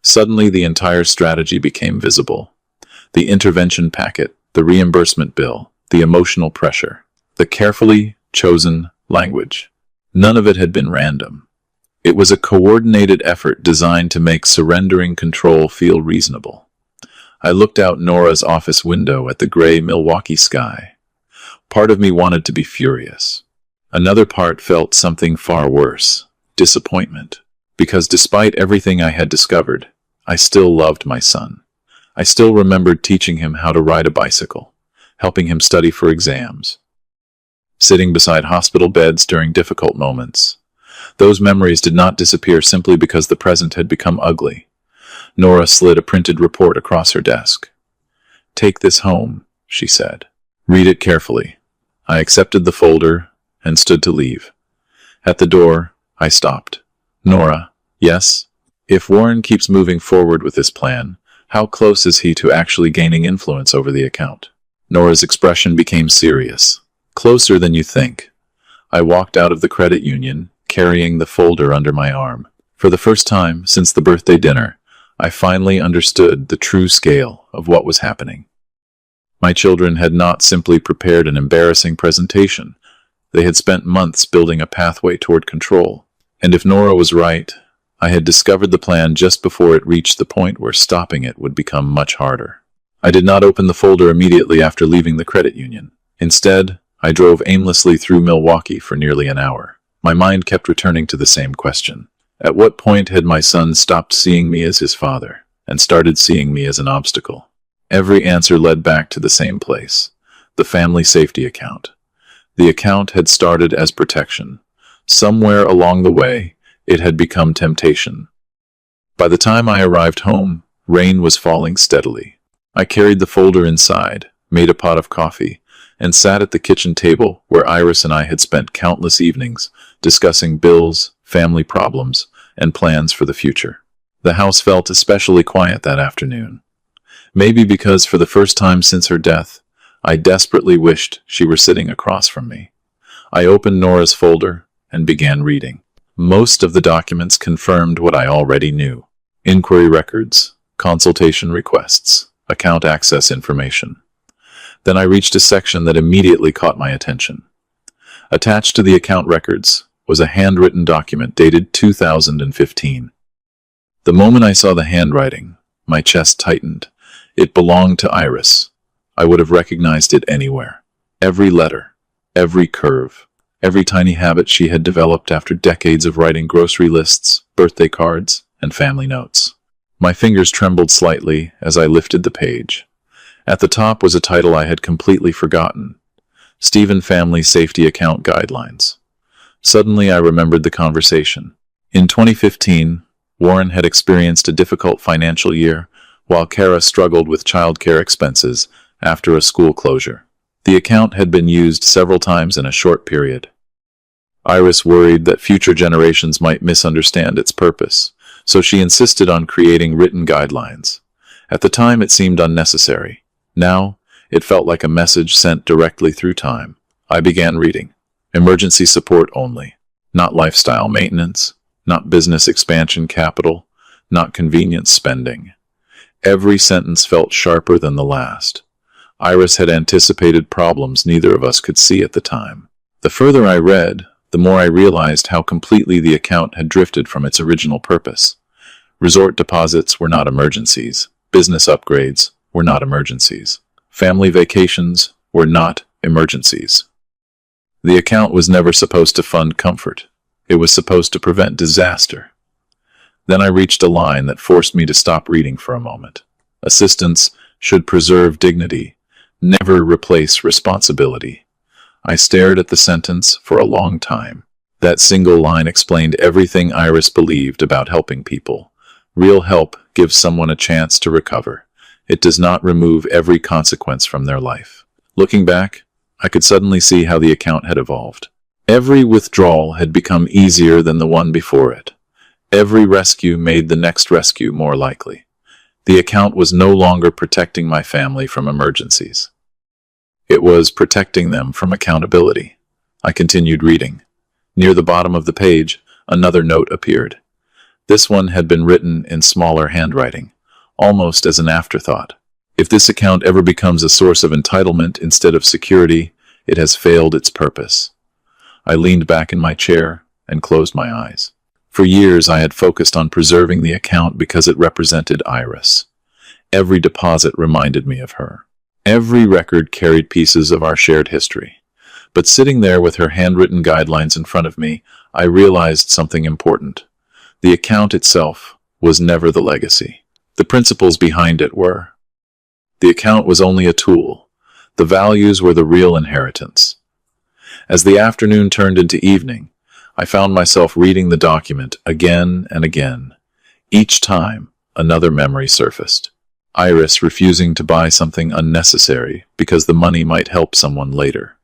Suddenly, the entire strategy became visible. The intervention packet, the reimbursement bill, the emotional pressure, the carefully chosen language. None of it had been random. It was a coordinated effort designed to make surrendering control feel reasonable. I looked out Nora's office window at the gray Milwaukee sky. Part of me wanted to be furious. Another part felt something far worse, disappointment. Because despite everything I had discovered, I still loved my son. I still remembered teaching him how to ride a bicycle, helping him study for exams, sitting beside hospital beds during difficult moments. Those memories did not disappear simply because the present had become ugly. Nora slid a printed report across her desk. "Take this home," she said. "Read it carefully." I accepted the folder and stood to leave. At the door, I stopped. "Nora." "Yes?" "If Warren keeps moving forward with this plan, how close is he to actually gaining influence over the account?" Nora's expression became serious. "Closer than you think." I walked out of the credit union, carrying the folder under my arm. For the first time since the birthday dinner, I finally understood the true scale of what was happening. My children had not simply prepared an embarrassing presentation. They had spent months building a pathway toward control. And if Nora was right, I had discovered the plan just before it reached the point where stopping it would become much harder. I did not open the folder immediately after leaving the credit union. Instead, I drove aimlessly through Milwaukee for nearly an hour. My mind kept returning to the same question. At what point had my son stopped seeing me as his father and started seeing me as an obstacle? Every answer led back to the same place, the family safety account. The account had started as protection. Somewhere along the way, it had become temptation. By the time I arrived home, rain was falling steadily. I carried the folder inside, made a pot of coffee, and sat at the kitchen table where Iris and I had spent countless evenings discussing bills, family problems, and plans for the future. The house felt especially quiet that afternoon. Maybe because for the first time since her death, I desperately wished she were sitting across from me. I opened Nora's folder and began reading. Most of the documents confirmed what I already knew. Inquiry records, consultation requests, account access information. Then I reached a section that immediately caught my attention. Attached to the account records was a handwritten document dated 2015. The moment I saw the handwriting, my chest tightened. It belonged to Iris. I would have recognized it anywhere. Every letter, every curve, every tiny habit she had developed after decades of writing grocery lists, birthday cards, and family notes. My fingers trembled slightly as I lifted the page. At the top was a title I had completely forgotten. Stephen Family Safety Account Guidelines. Suddenly I remembered the conversation. In 2015, Warren had experienced a difficult financial year, while Kara struggled with childcare expenses after a school closure. The account had been used several times in a short period. Iris worried that future generations might misunderstand its purpose, so she insisted on creating written guidelines. At the time, it seemed unnecessary. Now, it felt like a message sent directly through time. I began reading. Emergency support only. Not lifestyle maintenance. Not business expansion capital. Not convenience spending. Every sentence felt sharper than the last. Iris had anticipated problems neither of us could see at the time. The further I read, the more I realized how completely the account had drifted from its original purpose. Resort deposits were not emergencies. Business upgrades were not emergencies. Family vacations were not emergencies. The account was never supposed to fund comfort. It was supposed to prevent disaster. Then I reached a line that forced me to stop reading for a moment. Assistance should preserve dignity, never replace responsibility. I stared at the sentence for a long time. That single line explained everything Iris believed about helping people. Real help gives someone a chance to recover. It does not remove every consequence from their life. Looking back, I could suddenly see how the account had evolved. Every withdrawal had become easier than the one before it. Every rescue made the next rescue more likely. The account was no longer protecting my family from emergencies. It was protecting them from accountability. I continued reading. Near the bottom of the page, another note appeared. This one had been written in smaller handwriting, almost as an afterthought. If this account ever becomes a source of entitlement instead of security, it has failed its purpose. I leaned back in my chair and closed my eyes. For years, I had focused on preserving the account because it represented Iris. Every deposit reminded me of her. Every record carried pieces of our shared history. But sitting there with her handwritten guidelines in front of me, I realized something important. The account itself was never the legacy. The principles behind it were. The account was only a tool. The values were the real inheritance. As the afternoon turned into evening, I found myself reading the document again and again. Each time, another memory surfaced. Iris refusing to buy something unnecessary because the money might help someone later.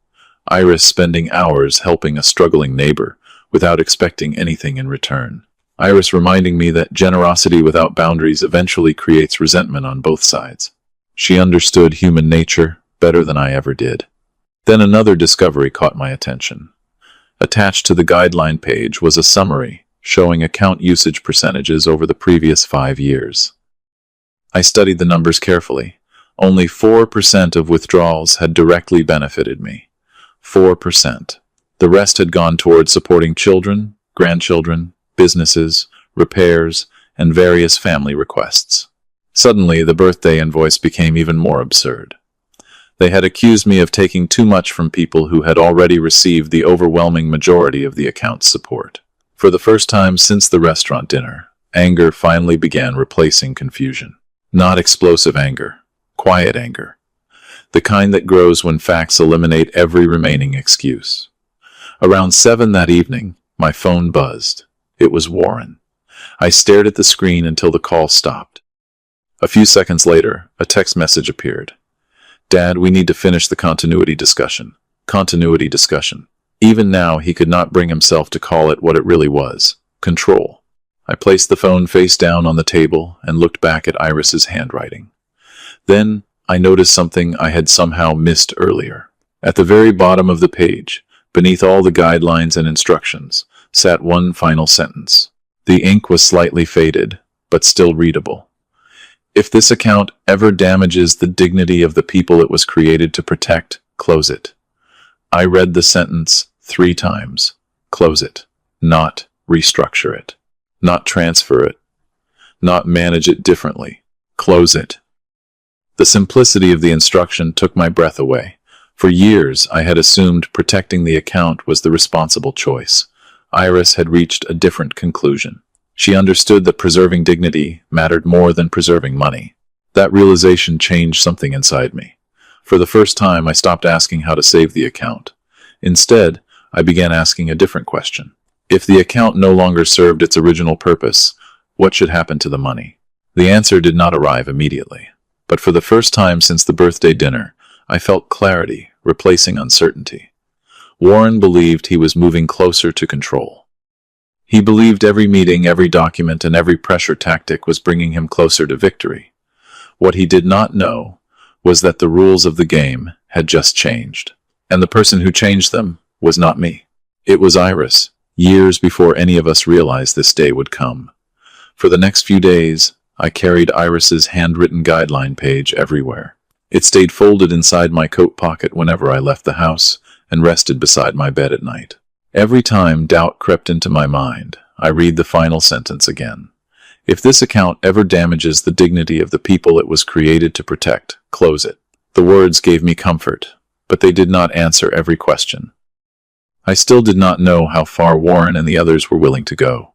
Iris spending hours helping a struggling neighbor without expecting anything in return. Iris reminding me that generosity without boundaries eventually creates resentment on both sides. She understood human nature better than I ever did. Then another discovery caught my attention. Attached to the guideline page was a summary showing account usage percentages over the previous 5 years. I studied the numbers carefully. Only 4% of withdrawals had directly benefited me. 4%. The rest had gone toward supporting children, grandchildren, businesses, repairs, and various family requests. Suddenly, the birthday invoice became even more absurd. They had accused me of taking too much from people who had already received the overwhelming majority of the account's support. For the first time since the restaurant dinner, anger finally began replacing confusion. Not explosive anger, quiet anger. The kind that grows when facts eliminate every remaining excuse. Around 7 that evening, my phone buzzed. It was Warren. I stared at the screen until the call stopped. A few seconds later, a text message appeared. Dad, we need to finish the continuity discussion. Continuity discussion. Even now, he could not bring himself to call it what it really was. Control. I placed the phone face down on the table and looked back at Iris's handwriting. Then, I noticed something I had somehow missed earlier. At the very bottom of the page, beneath all the guidelines and instructions, sat one final sentence. The ink was slightly faded, but still readable. If this account ever damages the dignity of the people it was created to protect, close it. I read the sentence 3 times. Close it. Not restructure it. Not transfer it. Not manage it differently. Close it. The simplicity of the instruction took my breath away. For years, I had assumed protecting the account was the responsible choice. Iris had reached a different conclusion. She understood that preserving dignity mattered more than preserving money. That realization changed something inside me. For the first time, I stopped asking how to save the account. Instead, I began asking a different question. If the account no longer served its original purpose, what should happen to the money? The answer did not arrive immediately. But for the first time since the birthday dinner, I felt clarity replacing uncertainty. Warren believed he was moving closer to control. He believed every meeting, every document, and every pressure tactic was bringing him closer to victory. What he did not know was that the rules of the game had just changed. And the person who changed them was not me. It was Iris, years before any of us realized this day would come. For the next few days, I carried Iris's handwritten guideline page everywhere. It stayed folded inside my coat pocket whenever I left the house and rested beside my bed at night. Every time doubt crept into my mind, I read the final sentence again. If this account ever damages the dignity of the people it was created to protect, close it. The words gave me comfort, but they did not answer every question. I still did not know how far Warren and the others were willing to go.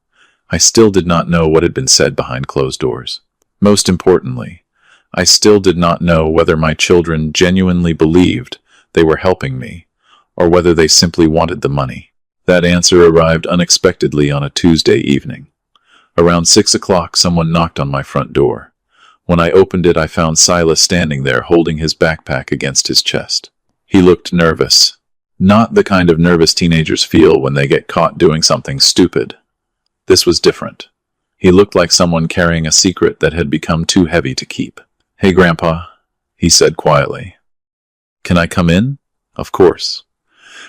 I still did not know what had been said behind closed doors. Most importantly, I still did not know whether my children genuinely believed they were helping me, or whether they simply wanted the money. That answer arrived unexpectedly on a Tuesday evening. Around 6 o'clock, someone knocked on my front door. When I opened it, I found Silas standing there holding his backpack against his chest. He looked nervous. Not the kind of nervous teenagers feel when they get caught doing something stupid. This was different. He looked like someone carrying a secret that had become too heavy to keep. "Hey, Grandpa," he said quietly. "Can I come in?" "Of course."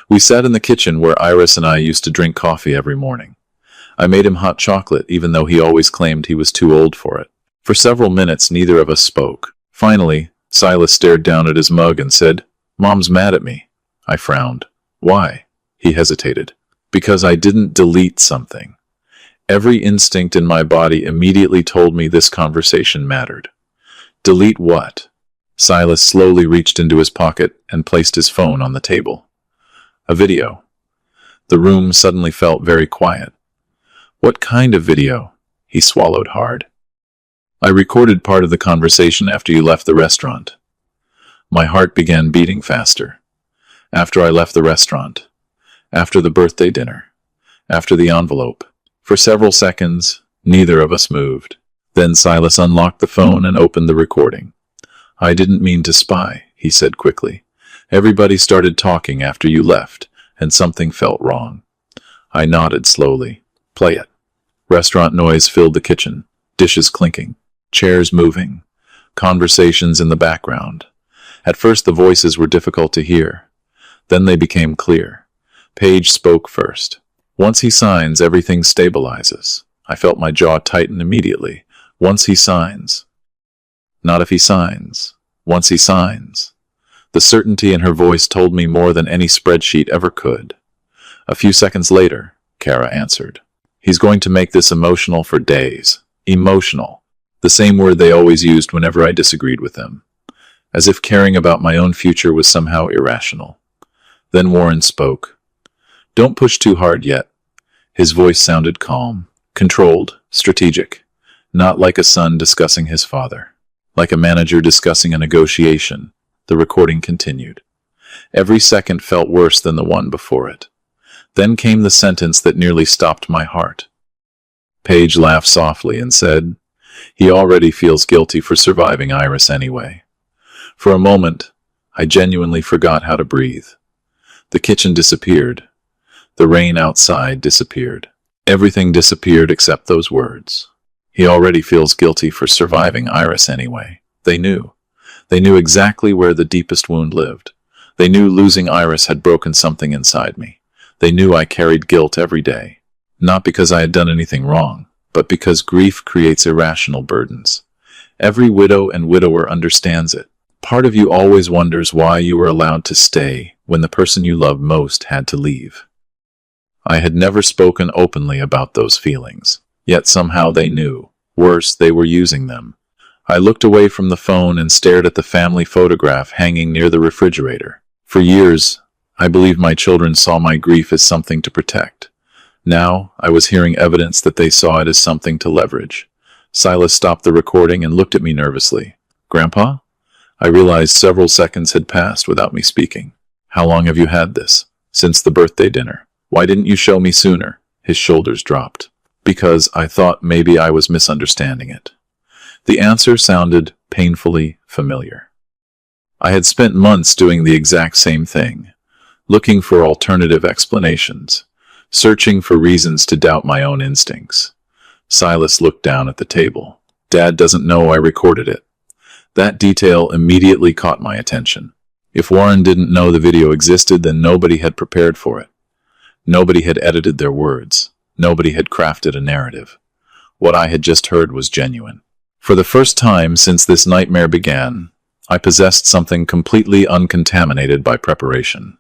We sat in the kitchen where Iris and I used to drink coffee every morning. I made him hot chocolate, even though he always claimed he was too old for it. For several minutes, neither of us spoke. Finally, Silas stared down at his mug and said, "Mom's mad at me." I frowned. "Why?" He hesitated. "Because I didn't delete something." Every instinct in my body immediately told me this conversation mattered. "Delete what?" Silas slowly reached into his pocket and placed his phone on the table. "A video." The room suddenly felt very quiet. "What kind of video?" He swallowed hard. "I recorded part of the conversation after you left the restaurant." My heart began beating faster. After I left the restaurant. After the birthday dinner. After the envelope. For several seconds, neither of us moved. Then Silas unlocked the phone and opened the recording. "I didn't mean to spy," he said quickly. "Everybody started talking after you left, and something felt wrong." I nodded slowly. "Play it." Restaurant noise filled the kitchen. Dishes clinking. Chairs moving. Conversations in the background. At first the voices were difficult to hear. Then they became clear. Paige spoke first. "Once he signs, everything stabilizes." I felt my jaw tighten immediately. "Once he signs." Not if he signs. Once he signs. The certainty in her voice told me more than any spreadsheet ever could. A few seconds later, Kara answered. "He's going to make this emotional for days." Emotional. The same word they always used whenever I disagreed with them. As if caring about my own future was somehow irrational. Then Warren spoke. "Don't push too hard yet." His voice sounded calm, controlled, strategic. Not like a son discussing his father. Like a manager discussing a negotiation. The recording continued. Every second felt worse than the one before it. Then came the sentence that nearly stopped my heart. Paige laughed softly and said, "He already feels guilty for surviving Iris anyway." For a moment, I genuinely forgot how to breathe. The kitchen disappeared. The rain outside disappeared. Everything disappeared except those words. He already feels guilty for surviving Iris anyway. They knew. They knew exactly where the deepest wound lived. They knew losing Iris had broken something inside me. They knew I carried guilt every day. Not because I had done anything wrong, but because grief creates irrational burdens. Every widow and widower understands it. Part of you always wonders why you were allowed to stay when the person you loved most had to leave. I had never spoken openly about those feelings, yet somehow they knew. Worse, they were using them. I looked away from the phone and stared at the family photograph hanging near the refrigerator. For years, I believed my children saw my grief as something to protect. Now, I was hearing evidence that they saw it as something to leverage. Silas stopped the recording and looked at me nervously. "Grandpa?" I realized several seconds had passed without me speaking. "How long have you had this?" "Since the birthday dinner." "Why didn't you show me sooner?" His shoulders dropped. "Because I thought maybe I was misunderstanding it." The answer sounded painfully familiar. I had spent months doing the exact same thing, looking for alternative explanations, searching for reasons to doubt my own instincts. Silas looked down at the table. "Dad doesn't know I recorded it." That detail immediately caught my attention. If Warren didn't know the video existed, then nobody had prepared for it. Nobody had edited their words. Nobody had crafted a narrative. What I had just heard was genuine. For the first time since this nightmare began, I possessed something completely uncontaminated by preparation.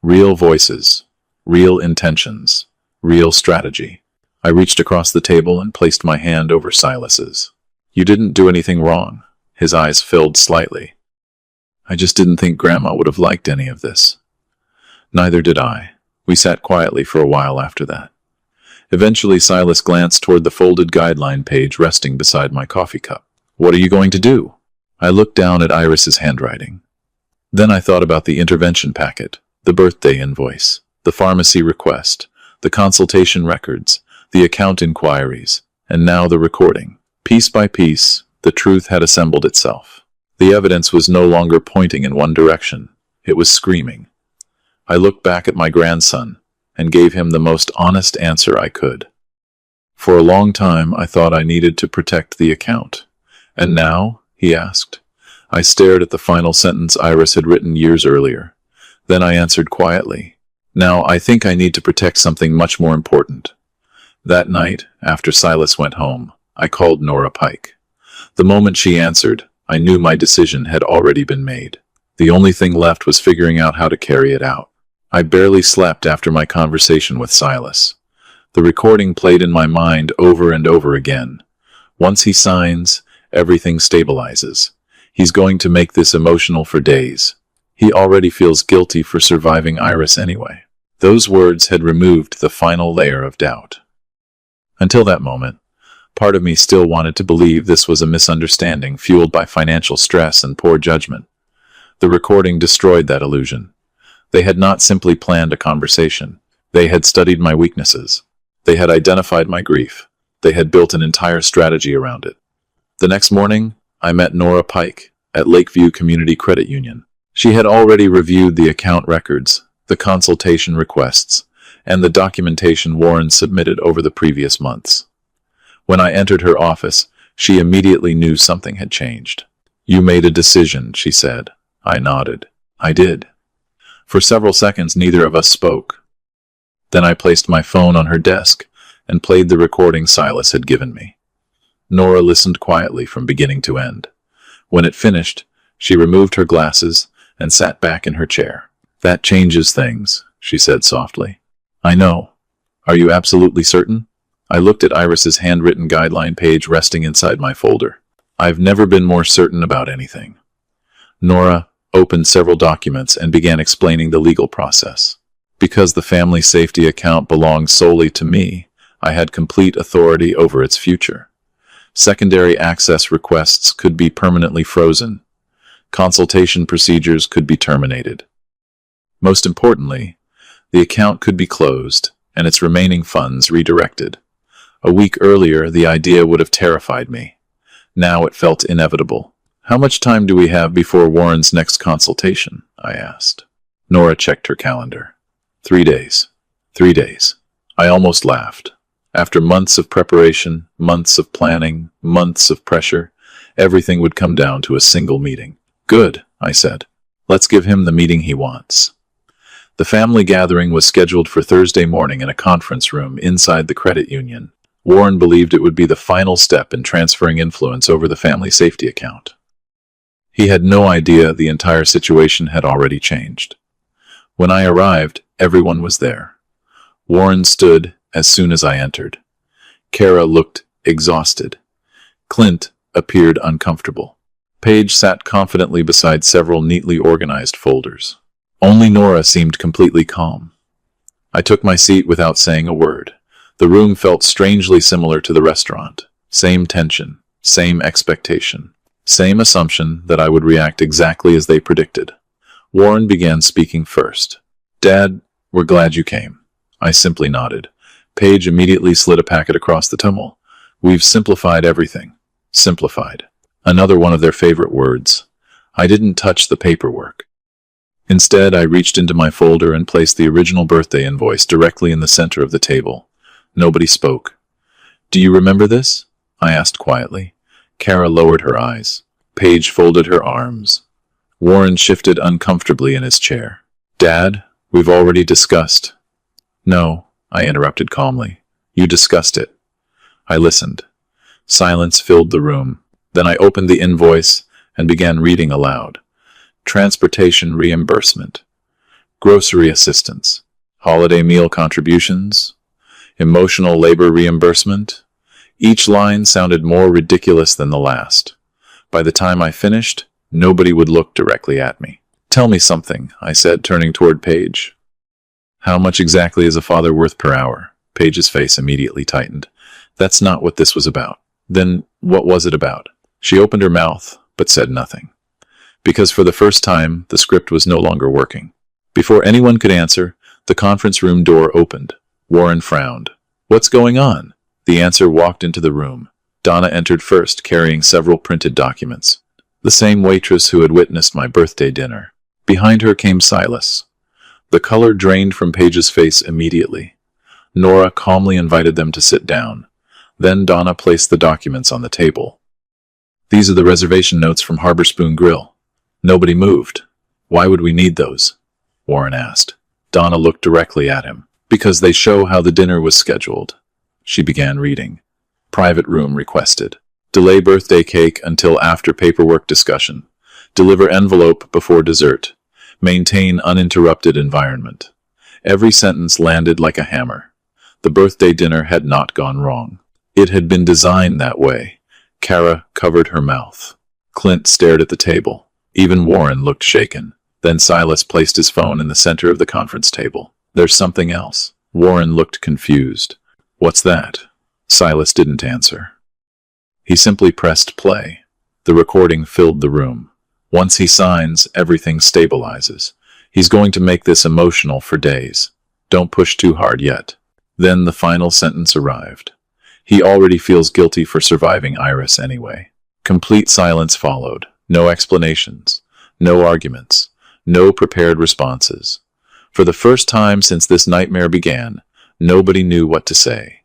Real voices, real intentions, real strategy. I reached across the table and placed my hand over Silas's. You didn't do anything wrong. His eyes filled slightly. I just didn't think Grandma would have liked any of this. Neither did I. We sat quietly for a while after that. Eventually, Silas glanced toward the folded guideline page resting beside my coffee cup. What are you going to do? I looked down at Iris's handwriting. Then I thought about the intervention packet, the birthday invoice, the pharmacy request, the consultation records, the account inquiries, and now the recording. Piece by piece, the truth had assembled itself. The evidence was no longer pointing in one direction. It was screaming. I looked back at my grandson and gave him the most honest answer I could. For a long time, I thought I needed to protect the account. And now? He asked. I stared at the final sentence Iris had written years earlier. Then I answered quietly. Now, I think I need to protect something much more important. That night, after Silas went home, I called Nora Pike. The moment she answered, I knew my decision had already been made. The only thing left was figuring out how to carry it out. I barely slept after my conversation with Silas. The recording played in my mind over and over again. Once he signs, everything stabilizes. He's going to make this emotional for days. He already feels guilty for surviving Iris anyway. Those words had removed the final layer of doubt. Until that moment, part of me still wanted to believe this was a misunderstanding fueled by financial stress and poor judgment. The recording destroyed that illusion. They had not simply planned a conversation. They had studied my weaknesses. They had identified my grief. They had built an entire strategy around it. The next morning, I met Nora Pike at Lakeview Community Credit Union. She had already reviewed the account records, the consultation requests, and the documentation Warren submitted over the previous months. When I entered her office, she immediately knew something had changed. You made a decision, she said. I nodded. I did. For several seconds, neither of us spoke. Then I placed my phone on her desk and played the recording Silas had given me. Nora listened quietly from beginning to end. When it finished, she removed her glasses and sat back in her chair. That changes things, she said softly. I know. Are you absolutely certain? I looked at Iris's handwritten guideline page resting inside my folder. I've never been more certain about anything. Nora opened several documents and began explaining the legal process. Because the family safety account belonged solely to me, I had complete authority over its future. Secondary access requests could be permanently frozen. Consultation procedures could be terminated. Most importantly, the account could be closed and its remaining funds redirected. A week earlier, the idea would have terrified me. Now it felt inevitable. How much time do we have before Warren's next consultation? I asked. Nora checked her calendar. 3 days. 3 days. I almost laughed. After months of preparation, months of planning, months of pressure, everything would come down to a single meeting. Good, I said. Let's give him the meeting he wants. The family gathering was scheduled for Thursday morning in a conference room inside the credit union. Warren believed it would be the final step in transferring influence over the family safety account. He had no idea the entire situation had already changed. When I arrived, everyone was there. Warren stood as soon as I entered. Kara looked exhausted. Clint appeared uncomfortable. Paige sat confidently beside several neatly organized folders. Only Nora seemed completely calm. I took my seat without saying a word. The room felt strangely similar to the restaurant. Same tension, same expectation, same assumption that I would react exactly as they predicted. Warren began speaking first. Dad, we're glad you came. I simply nodded. Paige immediately slid a packet across the table. We've simplified everything. Simplified. Another one of their favorite words. I didn't touch the paperwork. Instead, I reached into my folder and placed the original birthday invoice directly in the center of the table. Nobody spoke. Do you remember this? I asked quietly. Kara lowered her eyes. Paige folded her arms. Warren shifted uncomfortably in his chair. Dad, we've already discussed. No, I interrupted calmly. You discussed it. I listened. Silence filled the room. Then I opened the invoice and began reading aloud. Transportation reimbursement. Grocery assistance. Holiday meal contributions. Emotional labor reimbursement? Each line sounded more ridiculous than the last. By the time I finished, nobody would look directly at me. Tell me something, I said, turning toward Paige. How much exactly is a father worth per hour? Paige's face immediately tightened. That's not what this was about. Then what was it about? She opened her mouth, but said nothing. Because for the first time, the script was no longer working. Before anyone could answer, the conference room door opened. Warren frowned. What's going on? The answer walked into the room. Donna entered first, carrying several printed documents. The same waitress who had witnessed my birthday dinner. Behind her came Silas. The color drained from Paige's face immediately. Nora calmly invited them to sit down. Then Donna placed the documents on the table. These are the reservation notes from Harbor Spoon Grill. Nobody moved. Why would we need those? Warren asked. Donna looked directly at him. Because they show how the dinner was scheduled. She began reading. Private room requested. Delay birthday cake until after paperwork discussion. Deliver envelope before dessert. Maintain uninterrupted environment. Every sentence landed like a hammer. The birthday dinner had not gone wrong. It had been designed that way. Kara covered her mouth. Clint stared at the table. Even Warren looked shaken. Then Silas placed his phone in the center of the conference table. There's something else. Warren looked confused. What's that? Silas didn't answer. He simply pressed play. The recording filled the room. Once he signs, everything stabilizes. He's going to make this emotional for days. Don't push too hard yet. Then the final sentence arrived. He already feels guilty for surviving Iris anyway. Complete silence followed. No explanations. No arguments. No prepared responses. For the first time since this nightmare began, nobody knew what to say.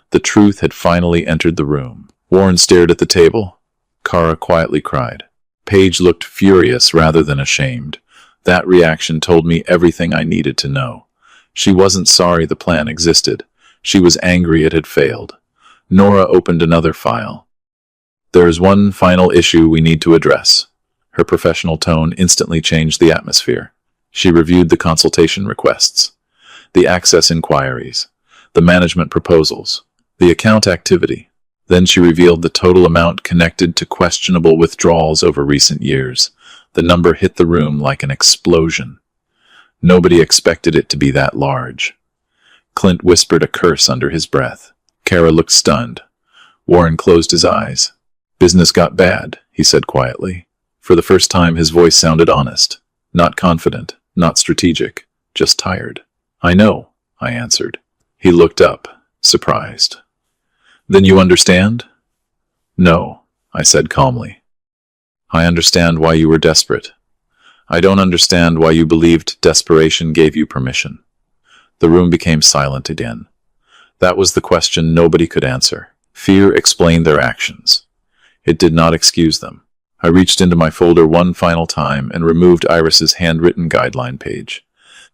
The truth had finally entered the room. Warren stared at the table. Kara quietly cried. Paige looked furious rather than ashamed. That reaction told me everything I needed to know. She wasn't sorry the plan existed. She was angry it had failed. Nora opened another file. There is one final issue we need to address. Her professional tone instantly changed the atmosphere. She reviewed the consultation requests, the access inquiries, the management proposals, the account activity. Then she revealed the total amount connected to questionable withdrawals over recent years. The number hit the room like an explosion. Nobody expected it to be that large. Clint whispered a curse under his breath. Kara looked stunned. Warren closed his eyes. Business got bad, he said quietly. For the first time, his voice sounded honest. Not confident, not strategic, just tired. I know, I answered. He looked up, surprised. Then you understand? No, I said calmly. I understand why you were desperate. I don't understand why you believed desperation gave you permission. The room became silent again. That was the question nobody could answer. Fear explained their actions. It did not excuse them. I reached into my folder one final time and removed Iris's handwritten guideline page.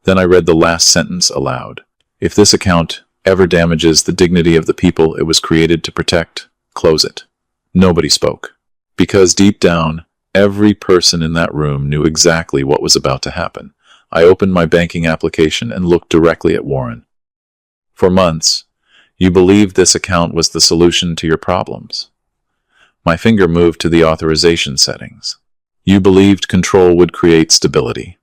Then I read the last sentence aloud. If this account ever damages the dignity of the people it was created to protect, close it. Nobody spoke. Because deep down, every person in that room knew exactly what was about to happen. I opened my banking application and looked directly at Warren. For months, you believed this account was the solution to your problems. My finger moved to the authorization settings. You believed control would create stability.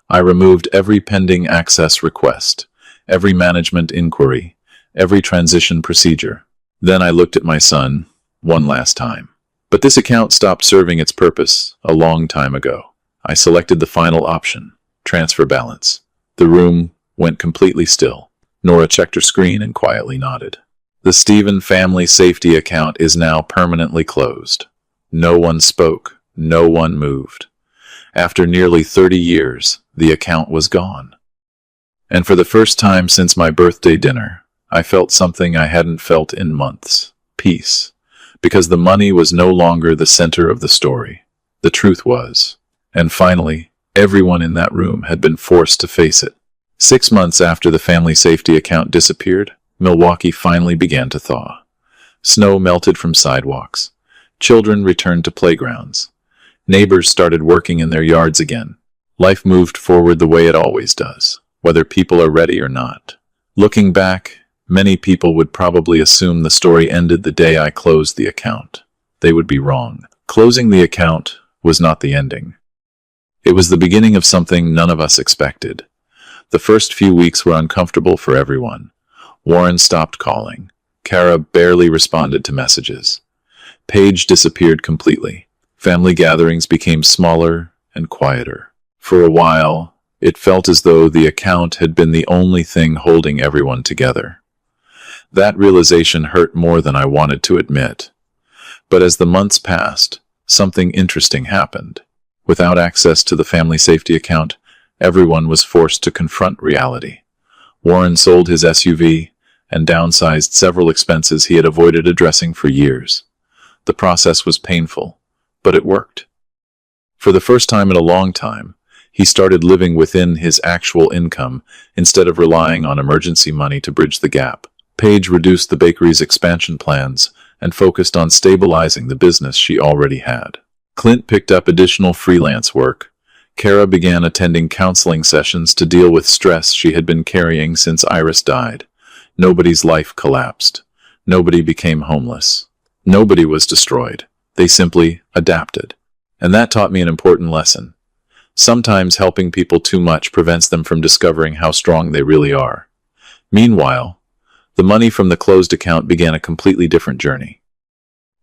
I removed every pending access request, every management inquiry, every transition procedure. Then I looked at my son one last time. But this account stopped serving its purpose a long time ago. I selected the final option, transfer balance. The room went completely still. Nora checked her screen and quietly nodded. The Stephen family safety account is now permanently closed. No one spoke. No one moved. After nearly 30 years, the account was gone. And for the first time since my birthday dinner, I felt something I hadn't felt in months. Peace. Because the money was no longer the center of the story. The truth was. And finally, everyone in that room had been forced to face it. 6 months after the family safety account disappeared, Milwaukee finally began to thaw. Snow melted from sidewalks. Children returned to playgrounds. Neighbors started working in their yards again. Life moved forward the way it always does, whether people are ready or not. Looking back, Many people would probably assume the story ended the day I closed the account. They would be wrong. Closing the account was not the ending. It was the beginning of something none of us expected. The first few weeks were uncomfortable for everyone. Warren stopped calling. Kara barely responded to messages. Paige disappeared completely. Family gatherings became smaller and quieter. For a while, it felt as though the account had been the only thing holding everyone together. That realization hurt more than I wanted to admit. But as the months passed, something interesting happened. Without access to the family safety account, everyone was forced to confront reality. Warren sold his SUV and downsized several expenses he had avoided addressing for years. The process was painful, but it worked. For the first time in a long time, he started living within his actual income instead of relying on emergency money to bridge the gap. Paige reduced the bakery's expansion plans and focused on stabilizing the business she already had. Clint picked up additional freelance work. Kara began attending counseling sessions to deal with stress she had been carrying since Iris died. Nobody's life collapsed. Nobody became homeless. Nobody was destroyed. They simply adapted. And that taught me an important lesson. Sometimes helping people too much prevents them from discovering how strong they really are. Meanwhile, the money from the closed account began a completely different journey.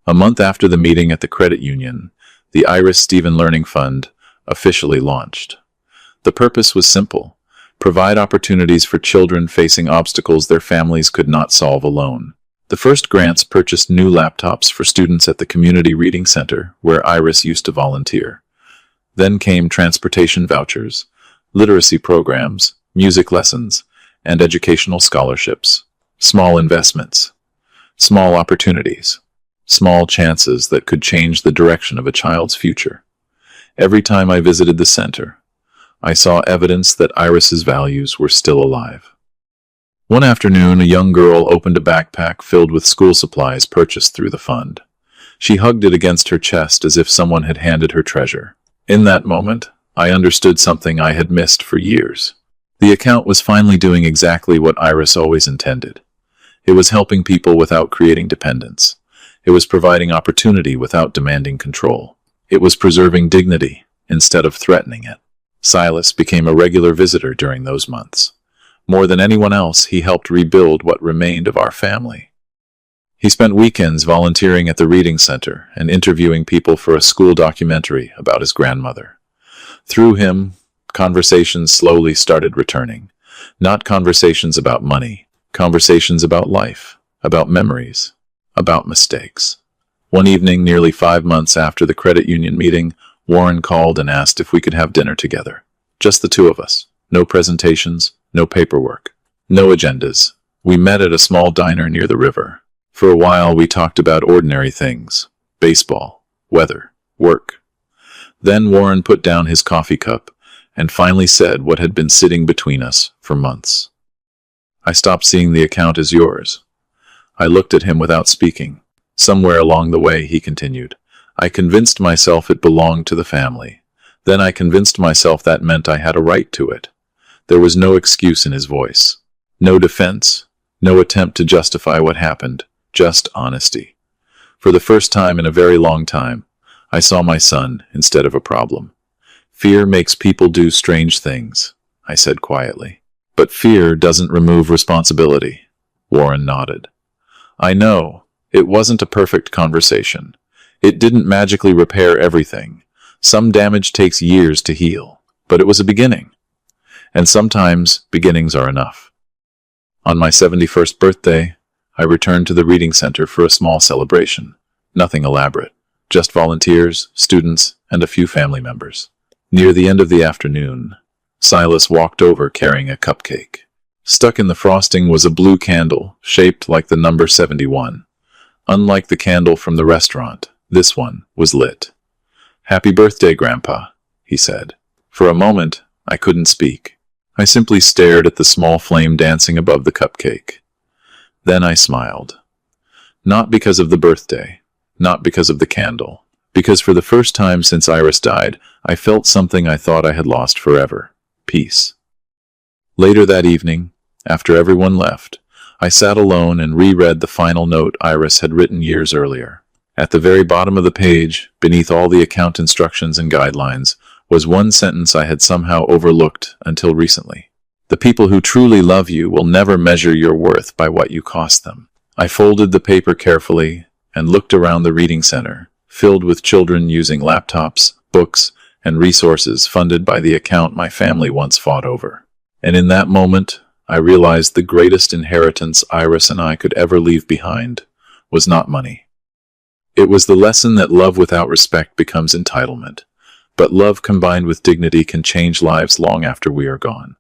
A month after the meeting at the credit union, the Iris Stephen Learning Fund officially launched. The purpose was simple: provide opportunities for children facing obstacles their families could not solve alone. The first grants purchased new laptops for students at the community reading center where Iris used to volunteer. Then came transportation vouchers, literacy programs, music lessons, and educational scholarships. Small investments, small opportunities, small chances that could change the direction of a child's future. Every time I visited the center, I saw evidence that Iris's values were still alive. One afternoon, a young girl opened a backpack filled with school supplies purchased through the fund. She hugged it against her chest as if someone had handed her treasure. In that moment, I understood something I had missed for years. The account was finally doing exactly what Iris always intended. It was helping people without creating dependence. It was providing opportunity without demanding control. It was preserving dignity instead of threatening it. Silas became a regular visitor during those months. More than anyone else, he helped rebuild what remained of our family. He spent weekends volunteering at the reading center and interviewing people for a school documentary about his grandmother. Through him, conversations slowly started returning. Not conversations about money, conversations about life, about memories, about mistakes. One evening, nearly 5 months after the credit union meeting, Warren called and asked if we could have dinner together. Just the two of us. No presentations, no paperwork, no agendas. We met at a small diner near the river. For a while, we talked about ordinary things: baseball, weather, work. Then Warren put down his coffee cup and finally said what had been sitting between us for months. "I stopped seeing the account as yours." I looked at him without speaking. Somewhere along the way, he continued, "I convinced myself it belonged to the family. Then I convinced myself that meant I had a right to it." There was no excuse in his voice. No defense, no attempt to justify what happened, just honesty. For the first time in a very long time, I saw my son instead of a problem. "Fear makes people do strange things," I said quietly. "But fear doesn't remove responsibility." Warren nodded. "I know. It wasn't a perfect conversation. It didn't magically repair everything. Some damage takes years to heal, but it was a beginning. And sometimes beginnings are enough." On my 71st birthday, I returned to the reading center for a small celebration. Nothing elaborate, just volunteers, students, and a few family members. Near the end of the afternoon, Silas walked over carrying a cupcake. Stuck in the frosting was a blue candle shaped like the number 71. Unlike the candle from the restaurant, this one was lit. "Happy birthday, Grandpa," he said. For a moment, I couldn't speak. I simply stared at the small flame dancing above the cupcake. Then I smiled. Not because of the birthday, not because of the candle, because for the first time since Iris died, I felt something I thought I had lost forever: peace. Later that evening, after everyone left, I sat alone and reread the final note Iris had written years earlier. At the very bottom of the page, beneath all the account instructions and guidelines, was one sentence I had somehow overlooked until recently. The people who truly love you will never measure your worth by what you cost them. I folded the paper carefully and looked around the reading center, filled with children using laptops, books, and resources funded by the account my family once fought over. And in that moment, I realized the greatest inheritance Iris and I could ever leave behind was not money. It was the lesson that love without respect becomes entitlement, but love combined with dignity can change lives long after we are gone.